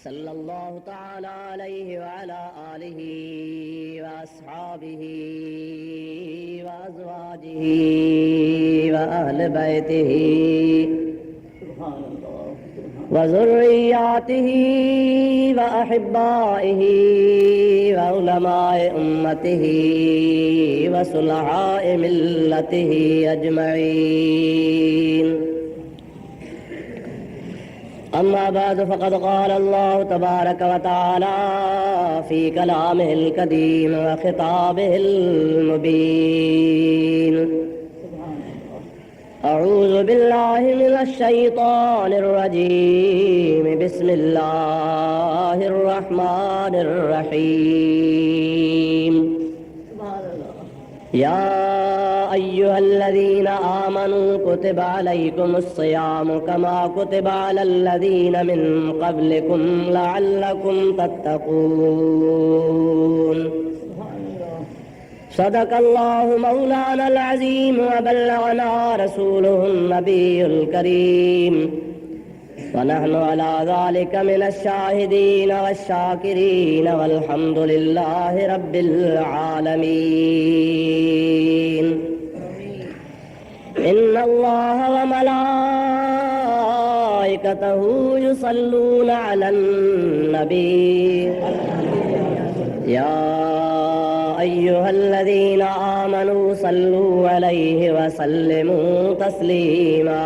सल्लल्लाहु ताला अलैहि व अला आलिहि व अस्हाबिहि व अज़वाजिहि व अहले बैतिहि व ज़ुर्रिय्यातिहि व अहिब्बाइहि व उलमाए उम्मतिहि व सुलहाए मिल्लतिहि अजमईन। अम्मा बाद फ़क़द क़ाल अल्लाहु तबारक व तआला फ़ी कलामिहिल कदीम व ख़िताबिहिल मुबीन। अऊज़ु बिल्लाहि मिनश शैतानिर रजीम। बिस्मिल्लाहिर रहमानिर रहीम। या अय्युहल्लज़ीना आमनू कुतिबा अलैकुमुस्सियामु कमा कुतिबा अलल्लज़ीना मिन क़ब्लिकुम लअल्लकुम तत्तक़ून। सदक़ल्लाहु मौलानल अज़ीम व बल्लगना रसूलुहुन नबियुल करीम व नहनु अला ज़ालिका मिनश शाहिदीन वश्शाकिरीन वल्हम्दुलिल्लाहि रब्बिल आलमीन। इन्नल्लाह व मलाइकतहु युसल्लूना अलन नबी या अय्युहल्लज़ीना आमनू सल्लू अलैहि व सल्लिमू तस्लीमा।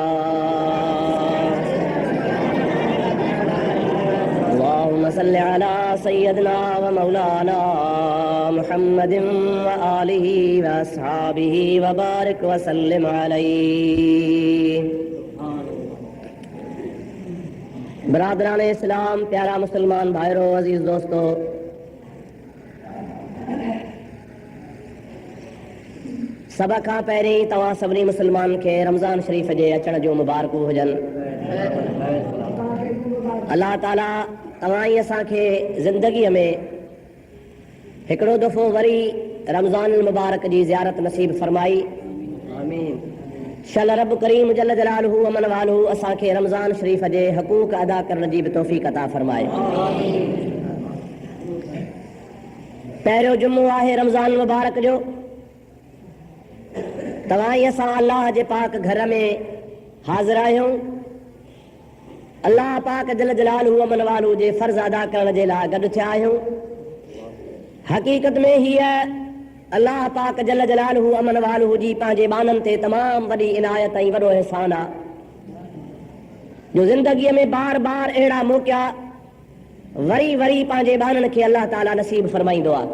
अल्लाहुम्मा सल्लि अला सय्यदिना व मौलाना मुहम्मदिन व आलिहि व अस्हाबिहि व बारिक व सल्लिम अलैहि। बरादरान इस्लाम, प्यारा मुसलमान भाइरों, अजीज दोस्तों, सब खां पहिरीं तव्हां सभिनी मुसलमान खे रमज़ान शरीफ़ जे अचण जो मुबारकूं हुजनि। अल्लाह ताला तव्हां ई असांखे ज़िंदगीअ में हिकिड़ो दफ़ो वरी रमज़ान मुबारक जी ज़ियारत नसीब फरमाई। आमीन। शल रब करीम जल जलालहू अमन वालहू असांखे रमज़ान शरीफ़ जे हक़ूक़ अदा करण जी बि तौफ़ीक़ अता फरमाए। पहिरियों जुम्मो आहे रमज़ान मुबारक जो। तव्हां ई असां अल्लाह जे पाक घर में हाज़िर आहियूं। अल्लाह पाक जल जलालहू अमन वालहू जे फ़र्ज़ अदा करण जे लाइ गॾु थिया आहियूं। हक़ीक़त में हीअ अल्लाह पाक जल जलालहू अमन वालहू जी पंहिंजे बाननि ते तमामु वॾी इनायत ऐं वॾो एहसान आहे जो ज़िंदगीअ में बार बार अहिड़ा मौक़ा वरी वरी पंहिंजे बाननि खे अल्लाह ताला नसीब फरमाईंदो आहे।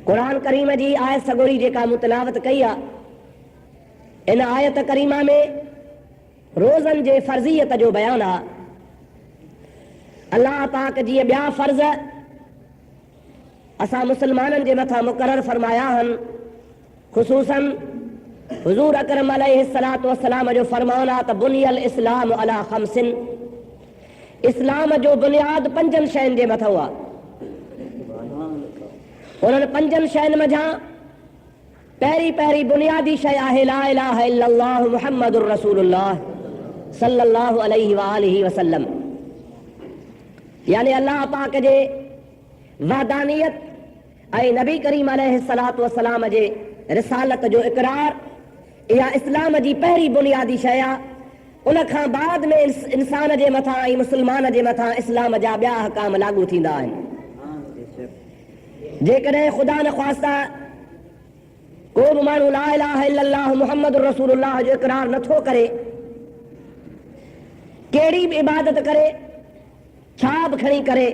क़ुरान करीम जी आयत सगोरी जेका मुतलावत कई आहे, इन आयत करीमा में रोज़नि जे फ़र्ज़ियत जो बयानु आहे। अल्लाह पाक जी ॿिया फ़र्ज़ असां मुसलमाननि जे मथां मुक़रर फरमाया आहिनि। ख़ुसूसन हुज़ूर अकरम अलैहिस्सलातु वस्सलाम जो फ़रमान आहे त बुनियल इस्लाम अला ख़म्सिन। इस्लाम जो बुनियाद पंजनि शयुनि जे मथां आहे। उन्हनि पंजनि शयुनि मंझां पहिरीं पहिरीं बुनियादी शइ आहे ला इलाहा इल्लल्लाह मुहम्मदुर रसूलुल्लाह सल्लल्लाहु अलैहि व आलिहि वसल्लम। यानी अल्लाह पाक जे वहदानियत ऐं नबी करीम अलैहिस्सलातु वस्सलाम जे रिसालत जो इक़रार, इहा इस्लाम जी पहिरीं बुनियादी शइ आहे। उन खां बाद में इंसान जे मथां ऐं मुस्लमान जे मथां इस्लाम जा ॿिया अहकाम लागू थींदा आहिनि। जेकॾहिं ख़ुदा न ख़्वास्ता को बि माण्हू ला इलाहा इल्लल्लाह मुहम्मदुर रसूलुल्लाह जो इक़रार नथो करे, कहिड़ी बि इबादत करे, छा बि खणी करे,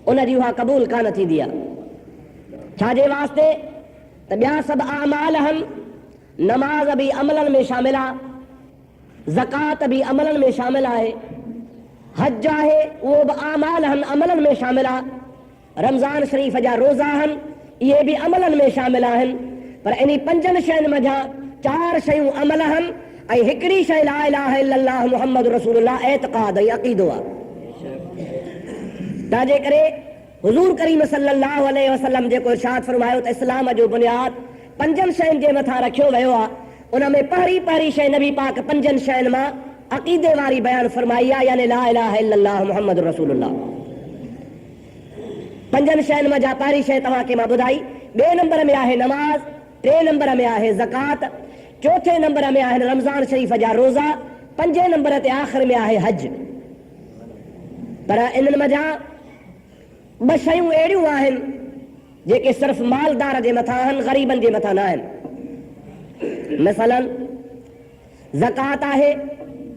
उनजी उहा क़बूल कान थींदी आहे। छाजे वास्ते त ॿिया सभु आमाल आहिनि। नमाज़ बि अमलनि में शामिल आहे, ज़कात बि अमलनि में शामिल आहे, हज आहे उहो बि आमाल आहिनि, अमलनि में शामिल आहे। रमज़ान शरीफ़ जा रोज़ा आहिनि, इहे बि अमलनि में शामिल आहिनि। पर इन पंजनि शयुनि मंझां चार शयूं अमल आहिनि ऐं हिकिड़ी शइ ला इलाहा इल्लल्लाह मुहम्मद रसूलुल्लाह एतिक़ाद ऐं अक़ीदो आहे। तंहिंजे करे हुज़ूर करीम सल्लल्लाहु अलैहि वसल्लम जेको इरशाद फरमायो त इस्लाम जो बुनियाद पंजनि शयुनि जे मथां रखियो वियो आहे। उन में पहिरीं पहिरीं शइ नबी पाक पंजनि शयुनि मां अकीदे वारी बयान फरमाई आहे, यानी ला इलाहा इल्लल्लाह मुहम्मदुर रसूलुल्लाह। पंजनि शयुनि मां जा पहिरीं शइ तव्हांखे मां ॿुधाई। ॿिए नंबर में आहे नमाज, टे नंबर में आहे ज़कात, चौथे नंबर में आहिनि रमज़ान शरीफ़ जा रोज़ा, पंजे नंबर ते आख़िर में आहे हज। पर इन्हनि मां जा ॿ शयूं अहिड़ियूं आहिनि जेके सिर्फ़ु मालदार जे मथां आहिनि, ग़रीबनि जे मथां न आहिनि। मिसालन ज़कात आहे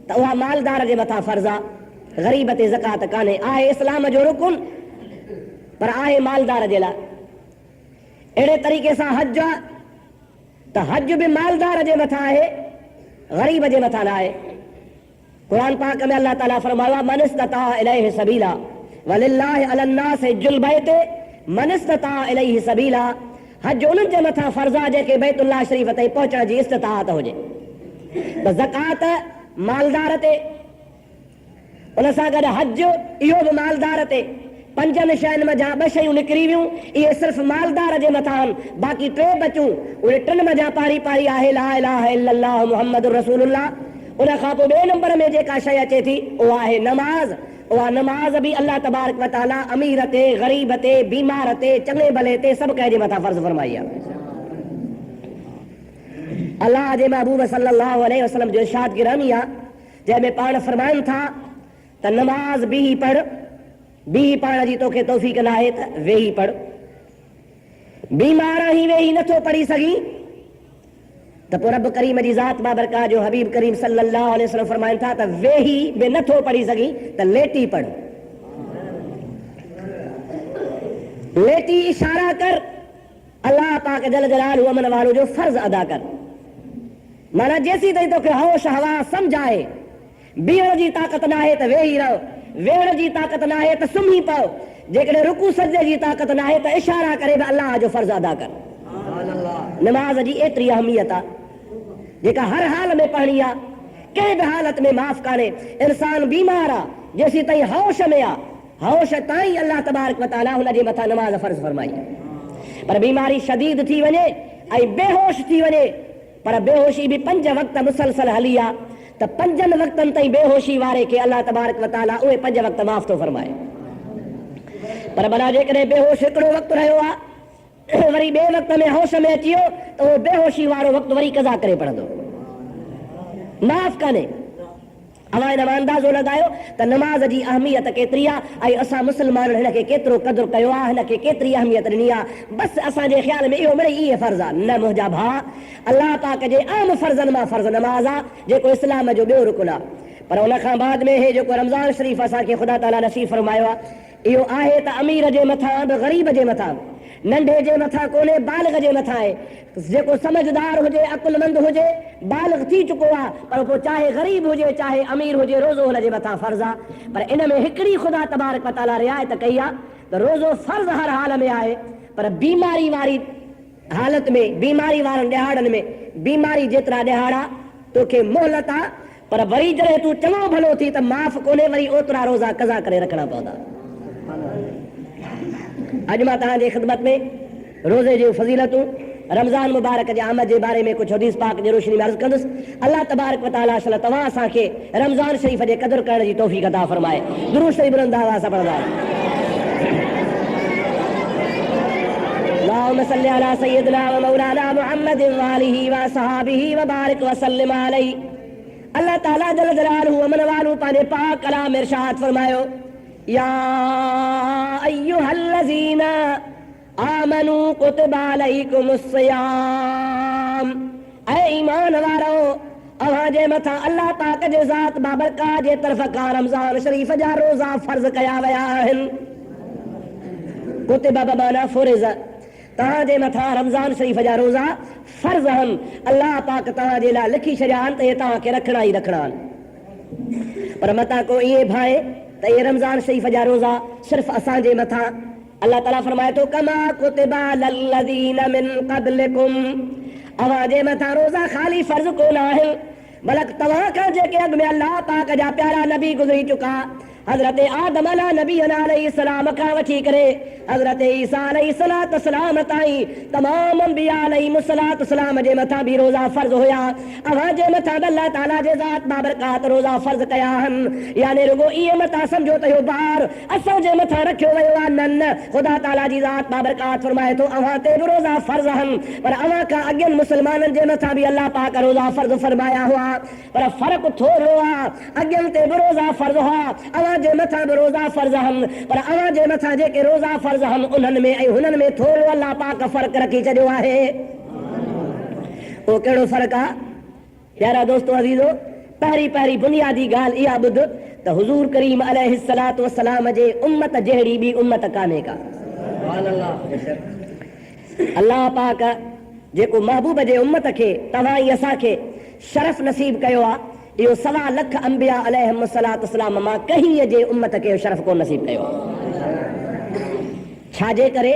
त उहा मालदार जे मथां फ़र्ज़ आहे, ग़रीब ते ज़कात कान्हे। आहे इस्लाम जो रुकुन पर आहे मालदार जे लाइ। अहिड़े तरीक़े सां हज आहे त हज बि मालदार जे मथां आहे, ग़रीब जे मथां न आहे। क़ुरान पाक में अल्लाह ताला फरमाया मन इस्तता इलैहि सबीला वलिल्लाहि अलन्नास हिज्जुल बैत मन इस्तता इलैहि सबीला। हज उन्हनि जे मथां फ़र्ज़ आहे जेके बैतुल्लाह शरीफ़ ताईं पहुचण जी इस्तिताअत हुजे। त ज़कात मालदार ते, उन सां गॾु हज इहो बि मालदार ते। पंजनि शयुनि मां जा ॿ शयूं निकिरी वियूं, इहे सिर्फ़ु मालदार जे मथां आहिनि। बाक़ी टे बचूं, उहे टिनि मां जा पारी पारी आहे ला इलाहा इल्लल्लाह मुहम्मदुर रसूलुल्लाह। उन खां पोइ ॿिए नंबर में जेका शइ अचे थी उहा आहे नमाज। उहा नमाज बि अल्लाह तबारक व तआला अमीर ते, ग़रीब ते, बीमार ते, चङे भले ते सभु कंहिंजे मथां फ़र्ज़ फरमाई आहे। अल्लाह जे महबूब सल्लल्लाहु अलैहि वसल्लम जो इरशाद गिरामी आहे, जंहिंमें पाण फरमाइनि था त नमाज बीही पढ़, बीही पाण जी तोखे तौफ़ीक़ न आहे त वेही पढ़। बीमार ही वेही नथो पढ़ी सघी त पोइ रब करीम जी ज़ात बाबरकात जो हबीब करीम सल्लल्लाहु अलैहि वसल्लम फरमाइनि था त वेही बि नथो पढ़ी सघी त लेटी पढ़। लेटी इशारा कर, अल्लाह पाक जल जलालहू अमन वालो जो फर्ज़ अदा कर। माना जेसीं ताईं तोखे होश हवा सम्झाए, बीहण जी ताक़त न आहे त वेही रहो, वेहण जी ताक़त न आहे त सुम्ही पओ, जेकॾहिं रुकू सजदे जी ताक़त न आहे त इशारा करे बि अल्लाह जो फर्ज़ अदा कर। नमाज जी एतिरी अहमियत आहे जेका हर हाल में पढ़णी आहे, कंहिं बि हालत में माफ़ कान्हे। इंसान बीमार आहे, जेसीं ताईं होश में आहे, होश ताईं अल्लाह तबारक व तआला हुन जे मथां नमाज फ़र्ज़ फरमाई आहे। पर बीमारी शदीद थी वञे ऐं बेहोश थी वञे, पर बेहोशी बि 5 वक़्त मुसलसल हली आहे त 5 वक़्तनि ताईं बेहोशी वारे खे अल्लाह तबारक व तआला उहे 5 वक़्त माफ़ थो फरमाए। पर भला जेकॾहिं बेहोश हिकिड़ो वक़्तु रहियो आहे, वरी ॿिए वक़्त में होश में अची वियो त उहो बेहोशी वारो वक़्तु वरी कज़ा करे पढ़ंदो, माफ़ कान्हे। अवां इन मां अंदाज़ो लॻायो त नमाज जी अहमियत केतिरी आहे ऐं असां मुस्लमान हिन खे केतिरो क़दुरु कयो आहे, हिन खे केतिरी अहमियत ॾिनी आहे। बसि असांजे ख़्याल में इहो मिड़ई इहे फ़र्ज़ु आहे। न मुंहिंजा भाउ, अल्लाह पाक जे आम फ़र्ज़नि मां फ़र्ज़ु नमाज़ आहे जेको इस्लाम जो ॿियो रुकुन आहे। पर उन खां बाद में हे जेको रमज़ान शरीफ़ असांखे ख़ुदा ताला नसीब फरमायो आहे, इहो आहे त अमीर जे मथां बि ग़रीब जे मथां, नंढे जे मथां कोन्हे बालिग़ जे मथां आहे। जेको समझदार हुजे, अकुलमंद हुजे, बालिग़ थी चुको आहे, पर पोइ चाहे ग़रीब हुजे चाहे अमीर हुजे, रोज़ो हुन जे मथां फ़र्ज़ु आहे। पर इन में हिकिड़ी ख़ुदा तबारक व तआला रिआयत कई आहे त रोज़ो फ़र्ज़ु हर हाल में आहे, पर बीमारी वारी हालत में, बीमारी वारनि ॾिहाड़नि में, बीमारी जेतिरा ॾिहाड़ा तोखे मोहलत आहे, पर वरी जॾहिं तूं चङो भलो थी त माफ़ कोन्हे, वरी ओतिरा रोज़ा कज़ा करे रखणा पवंदा। अॼु मां तव्हांजे ख़िदमत में रोज़े जूं फज़ीलतूं, रमज़ान मुबारक जे आमद जे बारे में कुझु हदीस पाक जी रोशनी में अर्ज़ कंदुसि। अल्लाह तबारक व तआला असल तव्हां असांखे रमज़ान शरीफ़ जे क़दुरु करण जी तौफ़ीक़ अता फ़रमाए। दुरूद शरीफ़ बुलंद आवाज़ सां पढ़ंदा। अल्लाहुम्मा सल्लि अला सय्यिदिना व मौलाना मुहम्मद व आलिहि व असहाबिहि व बारिक व सल्लिम अलैहि। अल्लाह ताला जल जलालहू अमन वालो पंहिंजे पाक कलाम में इरशाद फरमायो, या अय्युहल्लज़ीना आमनू कुतिबा अलैकुमुस सियाम। ऐ ईमान वारो, अव्हां जे मथां अल्लाह पाक जे ज़ात बाबरकात जे तरफ़ खां रमज़ान शरीफ़ जा रोज़ा फ़र्ज़ कया विया आहिनि। कुतिबा बमाना फुरिज़, तव्हां जे मथां रमज़ान शरीफ़ जा रोज़ा फ़र्ज़ आहिनि। अल्लाह पाक तव्हां जे लाइ लिखी छॾिया आहिनि त इहे तव्हांखे रखणा ई रखणा आहिनि। पर मता को ईअं भाए त इहे रमज़ान शरीफ़ जा रोज़ा सिर्फ़ु असांजे मथां, अल्लाह ताला फरमाए थो कमा कुतिबा लल्लज़ीना मिन क़ब्लिकुम, अव्हां जे मथां रोज़ा ख़ाली फ़र्ज़ कोन आहिनि, बल्कि तव्हां खां जेके अॻु में अल्लाह पाक जा प्यारा नबी गुज़री चुका, हजरत आदम अला नबी अलैहिस्सलाम का वठी करे हजरत ईसा अलैहिस्सलाम ताई तमाम अंबिया अलैहिस्सलाम जे मथा भी रोजा फर्ज होया अवा जे मथा अल्लाह ताला जे जात बाबरकात रोजा फर्ज कया हन यानी रुगो ये मथा समझो तो बार असा जे मथा रखियो वयो नन खुदा ताला जी जात बाबरकात फरमाए तो अवा ते रोजा फर्ज हन पर अवा का अगन मुसलमानन जे मथा भी अल्लाह पाक रोजा फर्ज फरमाया हुआ पर फर्क थोड़ो आ अगन ते रोजा फर्ज हुआ अवा जे मथा रोजा फर्ज हम पर अवा जे मथा जे के रोजा फर्ज हम उन्हन में ऐं हुनन में थोड़ो अल्लाह पाक फर्क रखी छॾियो आहे ओ कहिड़ो फर्क आहे प्यारा दोस्तो अज़ीज़ो पहिरीं पहिरीं बुनियादी ॻाल्हि इहा ॿुध त हुज़ूर करीम अलैहिस्सलातु वस्सलाम जे उम्मत जहिड़ी ॿी उम्मत कान्हे का अल्लाह पाक जेको महबूब जे उम्मत खे तव्हां ई असांखे शरफ़ नसीब कयो आहे इहो 1.25 लख अंबिया अलैहिस्सलातु वस्सलाम मां कंहिं जे उम्मत खे शरफ़ कोन नसीब कयो छाजे करे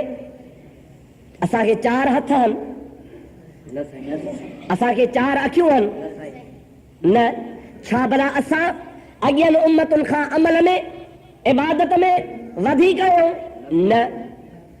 असांखे 4 हथ आहिनि असांखे 4 अखियूं आहिनि न छा भला असां अॻियनि उम्मतुनि खां अमल में इबादत में वधीक आहियूं न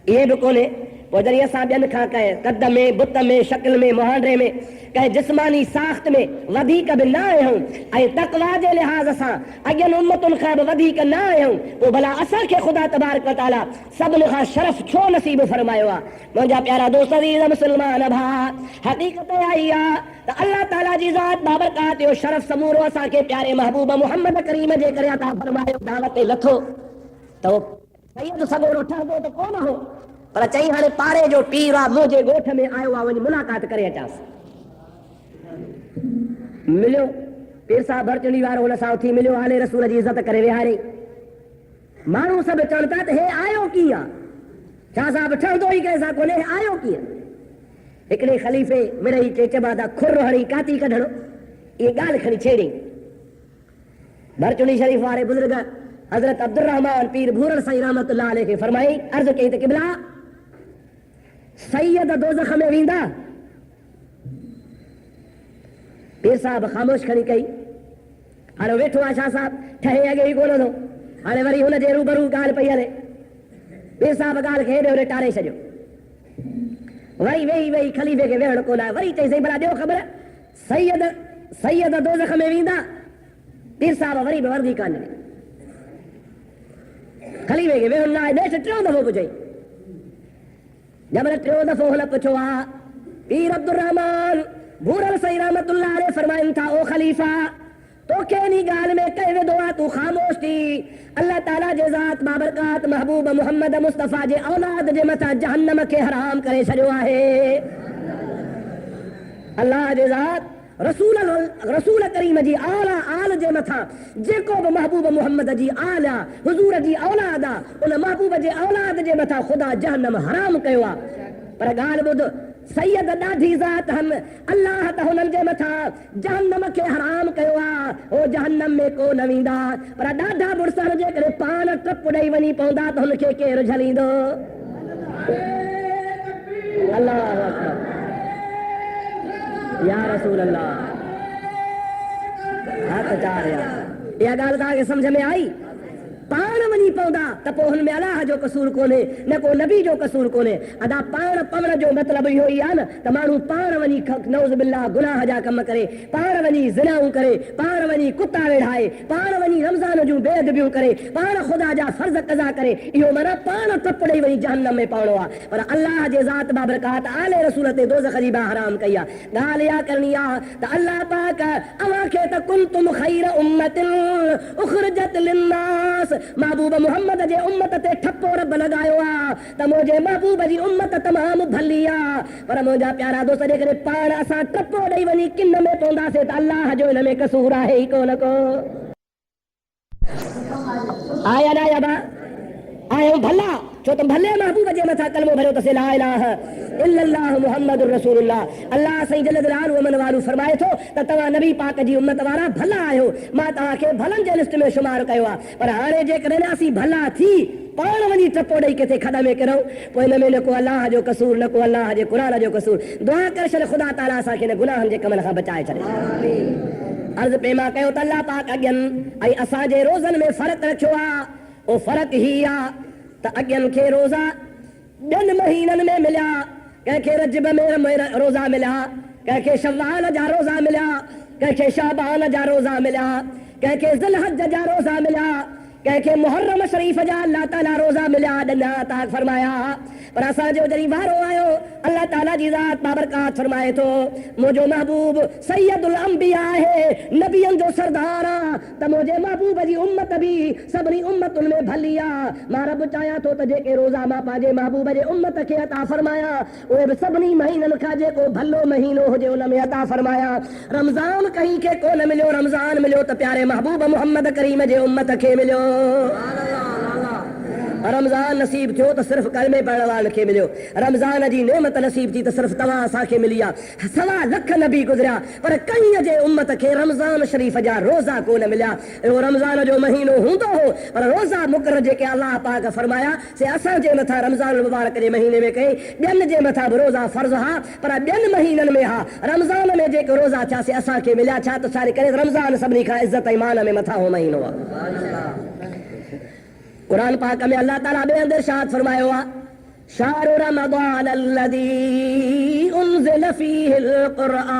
इहे बि कोन्हे पोइ जॾहिं असां ॿियनि खां कंहिं कद में बुत में शकिल में मुहांडे में कंहिं जिस्मानी साख़्त में वधीक बि न आहियूं ऐं तक़वा जे लिहाज़ सां अॻियनि उम्मतुनि खां बि वधीक न आहियूं पोइ भला असांखे ख़ुदा तबारक व तआला सभिनी खां शरफ़ छो नसीब फरमायो आहे मुंहिंजा प्यारा दोस्त अज़ीज़ मुस्लमान भाउ हक़ीक़त आई आहे त अल्लाह ताला जी ज़ात बाबरकात जो शरफ़ समूरो असांखे प्यारे महबूब मुहम्मद करीम जे करे अता फरमायो दावत ते लथो त सैयद सॻोरो ठहंदो त कोन हो पर चई हाणे पारे जो पीर आहे मुंहिंजे ॻोठ में आयो आहे वञी मुलाक़ात करे अचांसि मिलियो पीर साहब भरचुड़ी वारो हुन सां उथी मिलियो हाले रसूल जी इज़त करे विहारे माण्हू सभु चवनि था त हे आयो कीअं आहे छा साहब ठहंदो ई कंहिंसां कोन्हे आयो कीअं हिकिड़े ख़लीफ़े मिड़ई चेचबा था खुर हणी काती कढणो इहे ॻाल्हि खणी छेड़ी भरचुड़ी शरीफ़ वारे बुज़ुर्ग हज़रत अब्दुर्रहमान पीर भूरल साईं रहमतुल्लाह अलैहि खे फरमाई अर्ज़ कई त क़िबला सैयद दोज़ख में वेंदा पीर साहब ख़ामोश खणी कई हाणे वेठो आहे छा साहब ठहे अॻे ई कोन थो हाणे वरी हुन जे रूबरू ॻाल्हि पई हले पीर साहब ॻाल्हि खे हेॾे होॾे टारे छॾियो वरी वेही वेही ख़लीफ़े खे वेहण कोन आहे वरी चई साईं भला ॾियो ख़बर सैयद दोज़ख में वेंदा पीर साहब वरी बि वर्दी कान ॾिनी ख़लीफ़े खे वेहण लाइ नेठि 3 दफ़ो पुछई जब 3 दफ़ो हुन पुछो आहे पीर अब्दुर्रहमान भूरल साईं रहमतुल्लाह अलैहि फरमाइनि था ओ ख़लीफ़ा तोखे इन ॻाल्हि में कई वेंदो आहे तूं ख़ामोश थी अल्लाह ताला जे ज़ात बाबरकात महबूब मुहम्मद मुस्तफ़ा जे औलाद जे मथां जहन्नम खे हराम करे छॾियो आहे अल्लाह जे ज़ात रसूल करीम जी आला आल जे मथां जेको बि महबूब मुहम्मद जी आल आहे हुज़ूर जी औलाद आहे उन महबूब जे औलाद जे मथां ख़ुदा जहन्नम हराम कयो आहे पर ॻाल्हि ॿुध सैयद ॾाढी ज़ात हम अल्लाह त हुननि जे मथां जहन्नम खे हराम कयो आहे हो जहन्नम में को न वेंदा पर ॾाढा बुरसर जे करे पाण टप ॾेई वञी पवंदा त हुनखे केरु झलींदो अल्लाह अकबर या रसूल अल्लाह हथ चार इहा ॻाल्हि तव्हांखे सम्झ में आई पाण वञी पवंदा त पोइ हुन में अलाह जो कसूर कोन्हे न को नबी जो कसूर कोन्हे अदा पाण पवण जो मतिलबु इहो ई आहे न त माण्हू पाण वञी नौज़ बिल्लाह गुनाह जा कम करे पाण वञी ज़िनाऊं करे पाण वञी कुता वेढ़ाए पाण वञी रमज़ान जूं बेअदबियूं करे पाण ख़ुदा जा फर्ज़ कज़ा करे इहो माना पाण टप ॾेई वञी जहन्नम में पवणो आहे पर अल्लाह जे ज़ात बाबरकात आले रसूल ते दोज़ख जी बाहि हराम कई आहे ॻाल्हि इहा करणी आहे त अल्लाह पाक अव्हांखे त कुंतुम ख़ैर उम्मतिन उख़रिजत लिन्नास महबूब मुहम्मद जे उम्मत ते ठप्पो रब लगायो आहे त मुंहिंजे महबूब जी उम्मत तमामु भली आहे पर मुंहिंजा प्यारा दोस्त जेकॾहिं पाण असां टप्पो ॾेई वञी किन में पवंदासीं त अल्लाह जो हिन में कसूर आहे ई कोन को आया न आया बा आयो भला छो त भले महबूब जे मथां कलमो भरियो त ला इलाहा इल्लल्लाह मुहम्मदुर रसूलुल्लाह अल्लाह सही जल जलालु व मनवालु फरमाए थो त तव्हां नबी पाक जी उम्मत वारा भला आहियो मां तव्हांखे भलनि जे लिस्ट में शुमार कयो आहे पर हाणे जेकॾहिं असीं भला थी पाण वञी टपो ॾेई किथे खॾ में किरूं पोइ हिन में न को अल्लाह जो कसूर न को अल्लाह जे क़ुरान जो कसूर दुआ करे छॾ ख़ुदा ताला असांखे हिन गुनाहनि जे कमनि खां बचाए छॾे अर्ज पेमा कयो त अल्लाह पाक अॻियन ऐं असांजे रोज़नि में फ़र्क़ु रखियो आहे। ओ फ़र्क़ु ही आहे त अॻियन खे रोज़ा ॿियनि महीननि में मिलिया, कंहिंखे रजब में रोज़ा मिलिया, कंहिंखे शव्वाल जा रोज़ा मिलिया, कंहिंखे शाबान जा रोज़ा मिलिया, कंहिंखे ज़ुल्हज जा रोज़ा मिलिया, कंहिंखे मुहर्रम शरीफ़ जा अल्लाह ताला रोज़ा मिलिया ॾिना अता फरमाया। पर असांजो जॾहिं वारो आयो अल्लाह ताला जी ज़ात बाबरकात फरमाए थो मुंहिंजो महबूब सैयदुल अंबिया आहे, नबियनि जो सरदार आहे, त मुंहिंजे महबूब जी उम्मत बि सभिनी उम्मतुनि में भली आहे। मां रब चाहियां थो त जेके रोज़ा मां पंहिंजे महबूब जे उम्मत खे अता फरमाया उहे बि सभिनी महीननि खां जेको भलो महीनो हुजे उन में अता फरमाया। रमज़ान कहीं खे कोन मिलियो, रमज़ान मिलियो त प्यारे महबूब मोहम्मद करीम जे उम्मत खे मिलियो। रमज़ान नसीब थियो त सिर्फ़ कलमे पढ़ण वारनि खे मिलियो, रमज़ान जी नेमत नसीब थी त सिर्फ़ तव्हां असांखे मिली आहे। 1.25 लख नबी गुज़रिया पर कईं जे उम्मत खे रमज़ान शरीफ़ जा रोज़ा कोन मिलिया। इहो रमज़ान जो महीनो हूंदो हो पर रोज़ा मुक़रर जेके अल्लाह पाक फरमाया से असांजे मथां रमज़ान मुबारक जे महीने में कई, ॿियनि जे मथां बि रोज़ा फ़र्ज़ हा पर ॿियनि महीननि में हा। रमज़ान में जेके रोज़ा थिया से असांखे मिलिया छा त छा करे रमज़ान सभिनी खां इज़त ऐं मान में मथां हो महीनो आहे। कुरान पाक में अल्लाह ताला ॿिए हंधि इरशाद फरमायो आहे शाहरु रमज़ान अल्लज़ी उन्ज़िल फ़ीहिल क़ुरआन।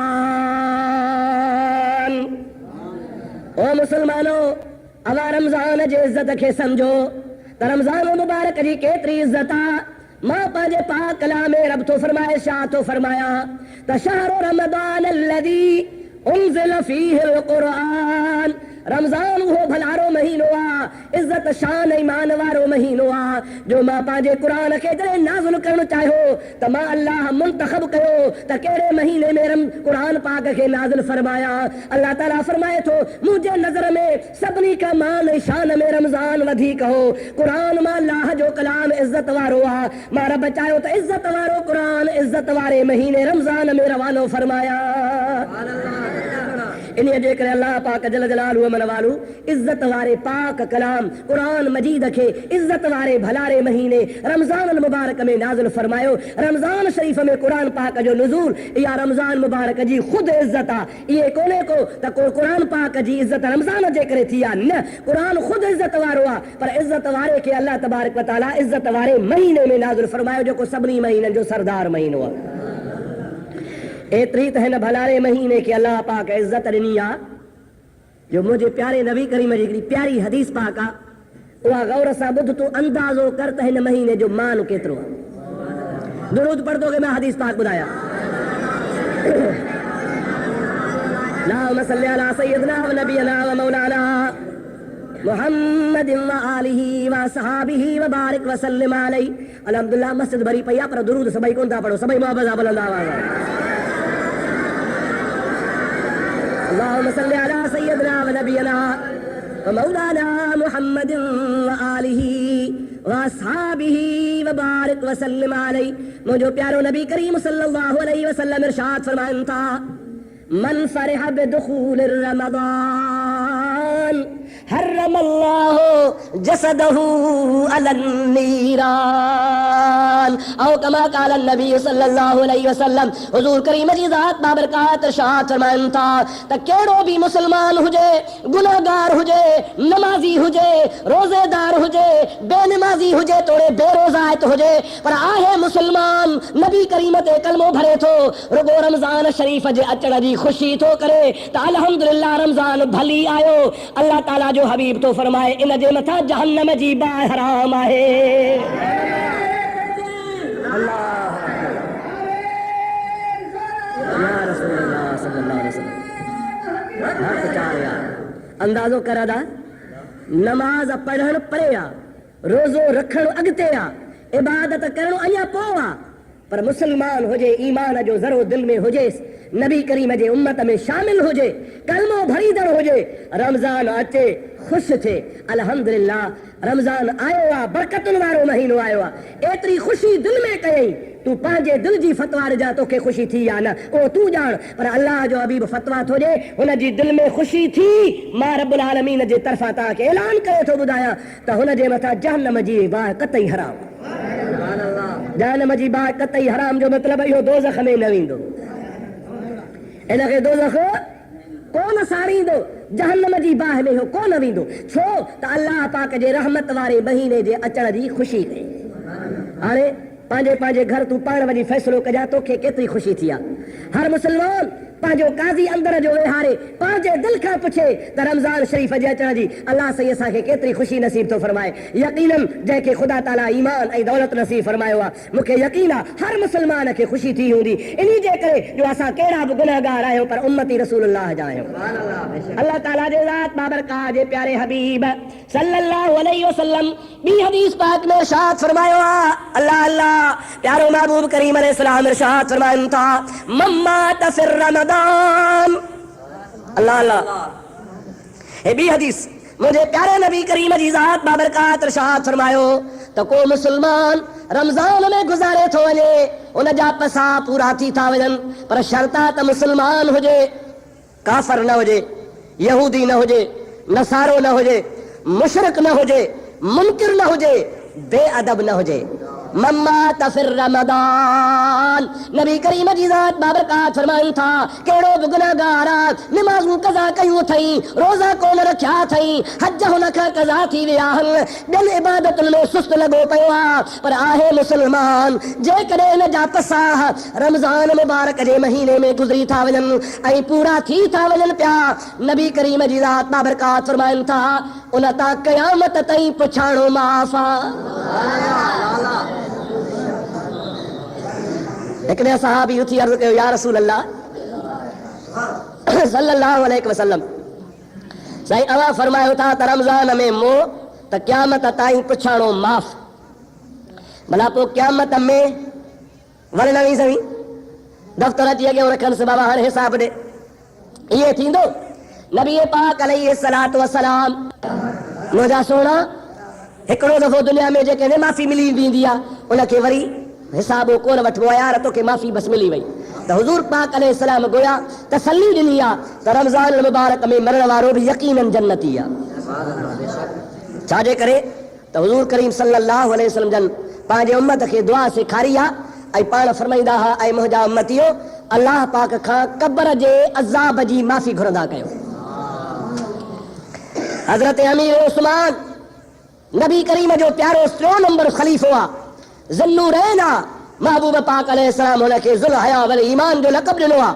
ओ मुसलमानो अवा रमज़ान जे इज़त खे सम्झो त रमज़ान मुबारक जी केतिरी इज़त आहे। मां पंहिंजे पाक कलाम में रब थो फरमाए छा थो फरमाया त शाहरु रमज़ान अल्लज़ी उन्ज़िल फ़ीहिल क़ुरआन। रमज़ान उहो भलारो महीनो आहे, इज़त शान ऐं मान वारो महीनो आहे जो मां पंहिंजे क़ुरान खे जॾहिं नाज़िल करणु चाहियो त मां अल्लाह मुंतख़ब कयो त कहिड़े महीने में क़ुरान पाक खे नाज़िल फरमाया। अल्लाह ताला फरमाए थो मुंहिंजे नज़र में सभिनी खां मान ऐं शान में रमज़ान वधीक हो। क़ुरान मां अल्लाह जो कलाम इज़त वारो आहे। मां रब चाहियो त इज़त वारो क़ुरान इज़त वारे महीने रमज़ान में रवानो फरमाया। इन जे करे अल्लाह पाक जल जलालहू मन वालू इज़त वारे पाक कलाम क़ुरान मजीद खे इज़त वारे भलारे महीने रमज़ान मुबारक में नाज़िल फरमायो। रमज़ान शरीफ़ में क़ुरान पाक जो नुज़ूल या रमज़ान मुबारक जी ख़ुद इज़त आहे। इहे कोन्हे को त क़ुरान पाक जी इज़त रमज़ान जे करे थी आहे, न क़ुरान ख़ुद इज़त वारो आहे पर इज़त वारे खे अल्लाह तबारक व तआला इज़त वारे महीने में नाज़िल फरमायो जेको सभिनी महीननि जो सरदार महीनो आहे। एतिरी त हिन भलारे महीने खे अल्लाह पाक इज़त ॾिनी आहे जो मुंहिंजे प्यारे नबी करीम जी हिकिड़ी प्यारी हदीस पाक आहे उहा गौर सां ॿुध तूं अंदाज़ो कर त हिन महीने जो मान केतिरो आहे। दुरूद पढ़ंदो कि मैं हदीस पाक ॿुधायां। अल्लाहुम्म सल्लि अला सय्यिदना व नबियना व मौलाना मुहम्मद व आलिहि व असहाबिहि व बारिक व सल्लिम अलैहि। अल्हम्दुलिल्लाह मस्जिद भरी पई आहे पर दुरूद सभई कोन था पढ़ो, सभई मोहब्बत सां बुलंद आवाज़ आहे। अल्लाहुम्म सल्लि अला सय्यिदना व नबियना व मौलाना मुहम्मद व आलिहि व असहाबिहि व बारिक व सल्लिम अलैहि। मुंहिंजो प्यारो नबी करीम सल्लल्लाहु अलैहि वसल्लम इरशाद फरमाइनि था मन फरिह बिदुखूल रमज़ान हर्रमल्लाहु जसदहु अलन नीरान। औ कमा क़ाल नबी सल्लल्लाहु अलैहि वसल्लम हुज़ूर करीम जी ज़ात बाबरकात इरशाद फरमाइनि था त कहिड़ो बि मुसलमान हुजे, गुनाहगार हुजे, नमाज़ी हुजे, रोज़ेदार हुजे, बेनमाज़ी हुजे, तोड़े बेरोज़ायत हुजे पर आहे मुसलमान, नबी करीम ते कलमो भरे थो, रुगो रमज़ान शरीफ़ जे अचण जी ख़ुशी थो करे त अल्हम्दुलिल्लाह रमज़ान भली आयो। अल्लाह ताला जो हबीब तो फरमाए इन जे मथां जहन्नम जी बाहि हराम आहे। अंदाज़ो कर अदा नमाज पढ़ण परे आ, रोज़ो रखण अॻिते आ, इबादत करण अञा पोइ आ पर मुसलमान हुजे, ईमान जो ज़रो दिल में हुजेसि, नबी करीम जे उम्मत में शामिल हुजे, कलमो भरीदड़ हुजे, रमज़ान अचे ख़ुशि थिए अल्हम्दुलिल्लाह रमज़ान आयो आहे, बरकतुनि वारो महीनो आयो आहे। एतिरी ख़ुशी दिल में कयई तूं पंहिंजे दिल जी फतवा ॾिजां तोखे ख़ुशी थी या न उहो तूं ॼाण पर अल्लाह जो हबीब फतवा थो ॾे हुनजी दिल में ख़ुशी थी। मां रब्बुल आलमीन जे तरफ़ां तव्हांखे ऐलान करे थो ॿुधायां त हुन जे मथां जहन्नम जी बाहि कतई हराम। जहन्नम जी बाहि कतई हराम जो मतिलबु इहो दोज़ख में न वेंदो, इनखे दोज़ख कोन साड़ींदो, जहन्नम जी बाह में हो कोन वेंदो। छो त अल्लाह पाक जे रहमत वारे महीने जे अचण जी ख़ुशी कई। हाणे पंहिंजे पंहिंजे घर तूं पाण वञी फ़ैसिलो कजां तोखे केतिरी ख़ुशी थी आहे। हर मुस्लमान पंहिंजो काज़ी अंदर जो वेहारे पंहिंजे दिलि खां पुछे त रमज़ान शरीफ़ जे अचण जी अल्लाह साईं असांखे केतिरी ख़ुशी नसीब थो फरमाए। यकीनन जंहिंखे ख़ुदा ताला ईमान ऐं दौलत नसीब फरमायो आहे, मूंखे यकीन आहे हर मुस्लमान खे ख़ुशी थी हूंदी। इन जे करे जो असां कहिड़ा बि गुनहगार आहियूं पर उम्मती रसूलुल्लाह जा आहियूं। अल्लाह ताला जे ज़ात बाबरकात जे प्यारे हबीब सल्लल्लाहु अलैहि वसल्लम ॿी हदीस पाक में इरशाद फरमायो आहे। अल्लाह अल्लाह प्यारो महबूब करीम अलैहिस्सलाम इरशाद फरमाइनि था, मम्मा तफिर रमदान। अल्लाह अल्लाह हे ॿी हदीस मुझे प्यारे नबी करीम जी ज़ात बाबरकात इरशाद फरमायो त को मुसलमान रमज़ान में गुज़ारे थो वञे, उन जा पसा पूरा थी था वञनि, पर शर्त आहे त मुसलमान हुजे, काफ़र न हुजे, यहूदी न हुजे, नसारो न हुजे, मुशरिक न हुजे, मुनकिर न हुजे, बेअदब न हुजे। मम्मा तफिर रमदान, नबी करीम जी ज़ात बाबरकात फरमाइनि था कहिड़ो बि गुनहगार निमाज़ूं कज़ा कयूं अथई, रोज़ा कोन रखिया अथई, हज हुन खां कज़ा थी विया आहिनि, ॿियनि इबादतुनि में सुस्त लॻो पियो आहे, पर आहे मुसलमान। जेकॾहिं इन जा पसा रमज़ान मुबारक जे महीने में गुज़री था वञनि ऐं पूरा थी था वञनि पिया, नबी करीम जी ज़ात बाबरकात फरमाइनि था उन तां क़यामत ताईं पुछाणो माफ़ आहे। एक ने सहाबी उथी अर्ज़ कयो, या रसूल अल्लाह सल्लल्लाहु अलैहि वसल्लम, साईं अवां फरमायो था त रमज़ान में मूं त क़यामत ताईं पुछाणो माफ़, भला पोइ क़यामत में वरी न सही दफ़्तर अची अॻियां रखनि बाबा हाणे हिसाब ॾे, इहे थींदो? नबी पाक अलैहिस्सलातु वस्सलाम मुंहिंजा सोना हिकिड़ो दफ़ो दुनिया में जेके माफ़ी मिली वेंदी आहे उनखे वरी हिसाब कोन वठिबो आहे, यार तोखे माफ़ी बस मिली वई। त हुज़ूर पाक अलैहिस्सलाम गोया तसल्ली ॾिनी आहे त रमज़ान मुबारक में मरण वारो बि यकीनन जन्नती आहे। छाजे करे त हुज़ूर करीम सल्लल्लाहु अलैहि वसल्लम जन पंहिंजे उम्मत खे दुआ सेखारी आहे ऐं पाण फरमाईंदा हुआ, ऐं मुंहिंजा उम्मतियो अल्लाह पाक खां क़ब्र जे अज़ाब जी माफ़ी घुरंदा कयो। हज़रत अमीर उस्मान नबी करीम जो प्यारो 3 नंबर खलीफ़ो आहे, ज़ुन्नूरैन आहे, महबूब पाक अलैहिस्सलाम हुनखे ज़ुल हया वल ईमान जो लक़ब ॾिनो आहे,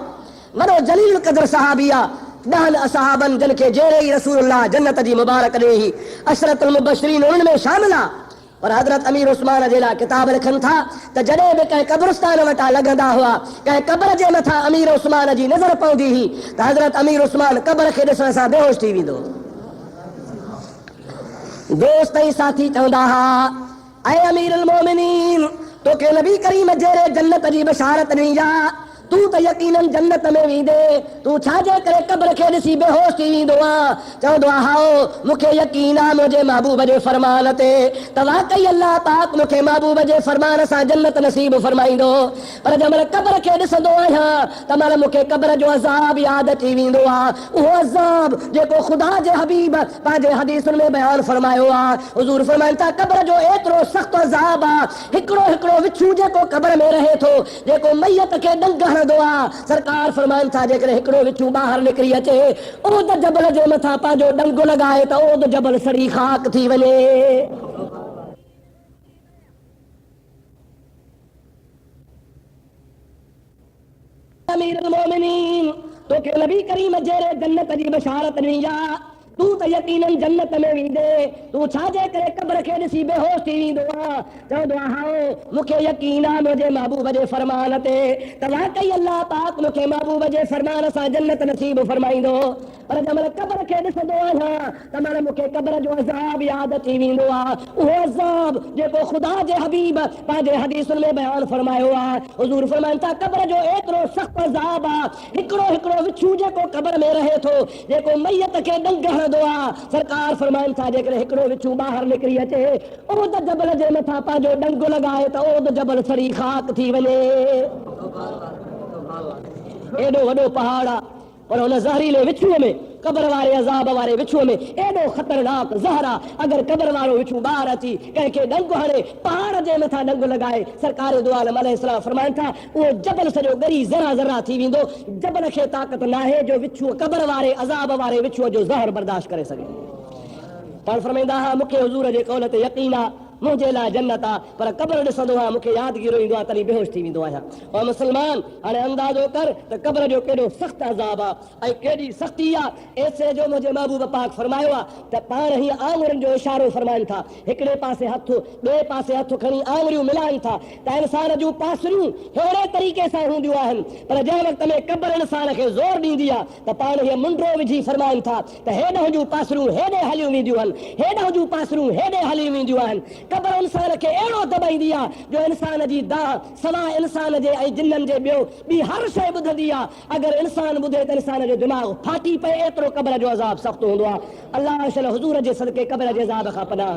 वॾो जलील क़दर सहाबी आहे, 10 असहाबन जिन खे जहिड़े ई रसूलुल्लाह जन्नत जी मुबारक ॾिनी, अशरतुल मुबशरीन उन्हनि में शामिल आहे। पर हज़रत अमीर उस्मान जे लाइ किताब लिखनि था त जॾहिं बि कंहिं क़ब्रिस्तान वटां लॻंदा हुआ, कंहिं क़ब्र जे मथां अमीर उस्मान जी नज़र पवंदी हुई त हज़रत अमीर उस्मान क़ब्र खे ॾिसण सां बेहोश थी वेंदो। दोस्त ऐं साथी चवंदा हुआ, ऐं अमीरुल मोमिनीन तोखे नबी करीम जहिड़े जन्नत जी बशारत ॾिनी आहे, तूं त यकीनन जन्नत में वेंदे, तूं छाजे करे क़ब्र खे ॾिसी बेहोश थी वेंदो आहे? चवंदो आहे हाओ मूंखे यकीन आहे मुंहिंजे महबूब जे फरमान ते त वाकई अल्लाह पाक मूंखे महबूब जे फरमान सां जन्नत नसीब फरमाईंदो, पर जंहिं महिल क़ब्र खे ॾिसंदो आहियां त महिल मूंखे क़ब्र जो अज़ाब यादि अची वेंदो आहे, उहो अज़ाब जेको ख़ुदा जे हबीब पंहिंजे हदीसुनि में बयानु फरमायो आहे। हुज़ूर फरमाइनि था क़ब्र जो एतिरो सख़्त अज़ाब आहे, हिकिड़ो हिकिड़ो विछू जेको क़ब्र में रहे थो, जेको मैयत खे डंग सरकार फरमाइनि था जेकॾहिं हिकिड़ो विछू ॿाहिरि निकिरी अचे, ओद जबल जे मथां पंहिंजो डंगो लॻाए त ओद जबल सड़ी खाक थी वञे। अमीरुल मोमिनीन तोखे नबी करीम जहिड़े जन्नत जी बशारत ॾिनी आहे, तूं त यकीनन जन्नत में वेंदे, तूं छाजे करे क़ब्र खे ॾिसी बेहोश थी वेंदो आहे? चवंदो आहे हाओ मूंखे यकीन आहे मुंहिंजे महबूब जे फरमान ते त वाकई अल्लाह पाक मूंखे महबूब जे फरमान सां जन्नत नसीब फरमाईंदो, पर जंहिं महिल क़ब्र खे ॾिसंदो आहियां त महिल मूंखे क़ब्र जो अज़ाब यादि अची वेंदो आहे, उहो अज़ाब जेको ख़ुदा जे हबीब पंहिंजे हदीसुनि में बयानु फरमायो आहे। हुज़ूर फरमाइनि था क़ब्र जो एतिरो सख़्त अज़ाब आहे, हिकिड़ो हिकिड़ो विछू जेको क़ब्र में रहे थो, जेको मैयत खे डंग सरकार फरमाइनि था जेकॾहिं हिकिड़ो विछू ॿाहिरि निकिरी अचे, ओद जबल जे मथां पंहिंजो डंगो लॻाए त ओद जबल सड़ी खाक थी वञे। एॾो वॾो पहाड़ आहे, पर हुन ज़हरीले विछूअ में कब्र वारे अज़ाब वारे विछो में एडो खतरनाक ज़हरा अगर कब्र वारो विछो बाहर अची कंहिंखे डंग हणे पहाड़ जे मथां डंग लगाए सरकार दो आलम अलैहिस्सलाम फरमाइनि था वो जबल सॼो ॻरी ज़रा ज़रा थी वेंदो जबल खे ताक़त नाहे जो विछो कब्र वारे अज़ाब वारे विछो जो ज़हर बर्दाश्त करे सघे पाण फरमाईंदा हा मूंखे हुज़ूर जे क़ौल ते यकीन आहे मुझे ला जन्नत आ पर कब्र ॾिसंदो आहियां मूंखे यादगिरो ईंदो आहे तॾहिं बेहोश थी वेंदो आहियां और मुसलमान हाणे अंदाज़ो कर त कब्र जो केॾो सख़्तु अज़ाब आहे ऐं केॾी सख़्ती आहे ऐसे जो मुंहिंजे महबूब पाक फरमायो आहे त पाण हीअं आङुरियुनि जो इशारो फरमाइनि था हिकिड़े पासे हथु ॿिए पासे हथु खणी आङुरियूं मिलाइनि था त इंसान जूं पासरियूं अहिड़े तरीक़े सां हूंदियूं आहिनि पर जंहिं वक़्त में कब्र इंसान खे ज़ोर ॾींदी आहे त पाण हीअ मुंडो विझी फरमाइनि था त हेॾां जूं पासरियूं हेॾे हलियूं वेंदियूं आहिनि हेॾां जूं पासरियूं हेॾे हली वेंदियूं आहिनि कब्र इंसान खे अहिड़ो दॿाईंदी आहे जो इंसान जी दाह सवाइ इंसान जे ऐं जिन्ननि जे ॿी हर शइ ॿुधंदी आहे अगरि इंसान ॿुधे त इंसान जो दिमाग़ फाटी पए एतिरो कब्र जो अज़ाब सख़्तु हूंदो आहे अलाह शल हुज़ूर जे सदके कब्र जे अज़ाब खां पनाह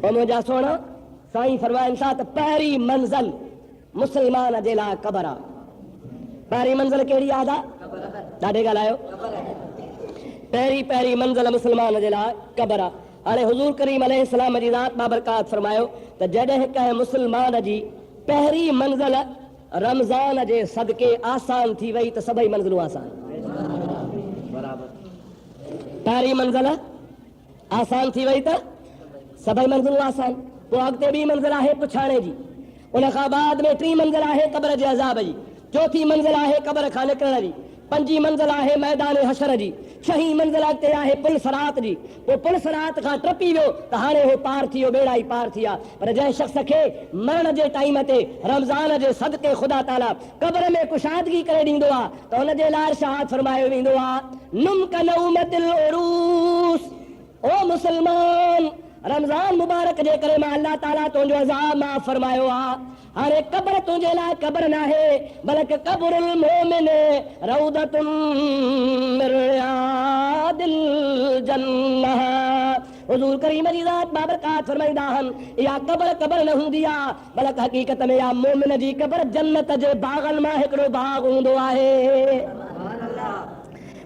ॾे मुंहिंजा सोना साईं फरमाइनि था त पहिरीं मंज़िल मुस्लमान जे लाइ कब्र आहे पहिरीं मंज़िल कहिड़ी यादि आहे ॾाढे ॻाल्हायो पहिरीं मंज़िल मुस्लमान जे लाइ कब्र आहे हाणे हुज़ूर करीम अलैहिस्सलाम जी ज़ात बाबरकात फरमायो त जॾहिं कंहिं मुस्लमान जी पहिरीं मंज़िल रमज़ान जे सदके आसान थी वई त सभई मंज़िलूं आसान पहिरीं मंज़िल आसान थी वई त सभई मंज़िलूं आसान पोइ अॻिते ॿी मंज़िल आहे पुछाणे जी उन खां बाद में टी मंज़िल आहे कब्र जे अज़ाब जी चौथी मंज़िल आहे कब्र खां निकिरण जी पंजी मंज़िल आहे मैदान हशर जी छहीं मंज़िल ते आहे पुल सरात जी पोइ पुल सरात खां टपी वियो त हाणे हो पार थी वियो बेड़ा ई पार थी विया पर जंहिं शख़्स खे मरण जे टाइम ते रमज़ान जे सदके ख़ुदा ताला कब्र में कुशादगी करे ॾींदो आहे त हुनजे लाइ इरशाद फरमायो वेंदो आहे नुमकनउमतिल उरूस ओ मुसलमान रमज़ान मुबारक जे करे मां अल्लाह ताला तुंहिंजो अज़ाब माफ़ फरमायो आहे हाणे कब्र तुंहिंजे लाइ कब्र न आहे बल्कि कब्रुल मोमिन रौदतुन मिन रियादिल जन्नह हुज़ूर करीम जी ज़ात बाबरकात फरमाईंदा आहिनि इहा कब्र न हूंदी आहे बल्कि हक़ीक़त में इहा मोमिन जी कब्र जन्नत जे बाग़नि मां हिकिड़ो बाग़ हूंदो आहे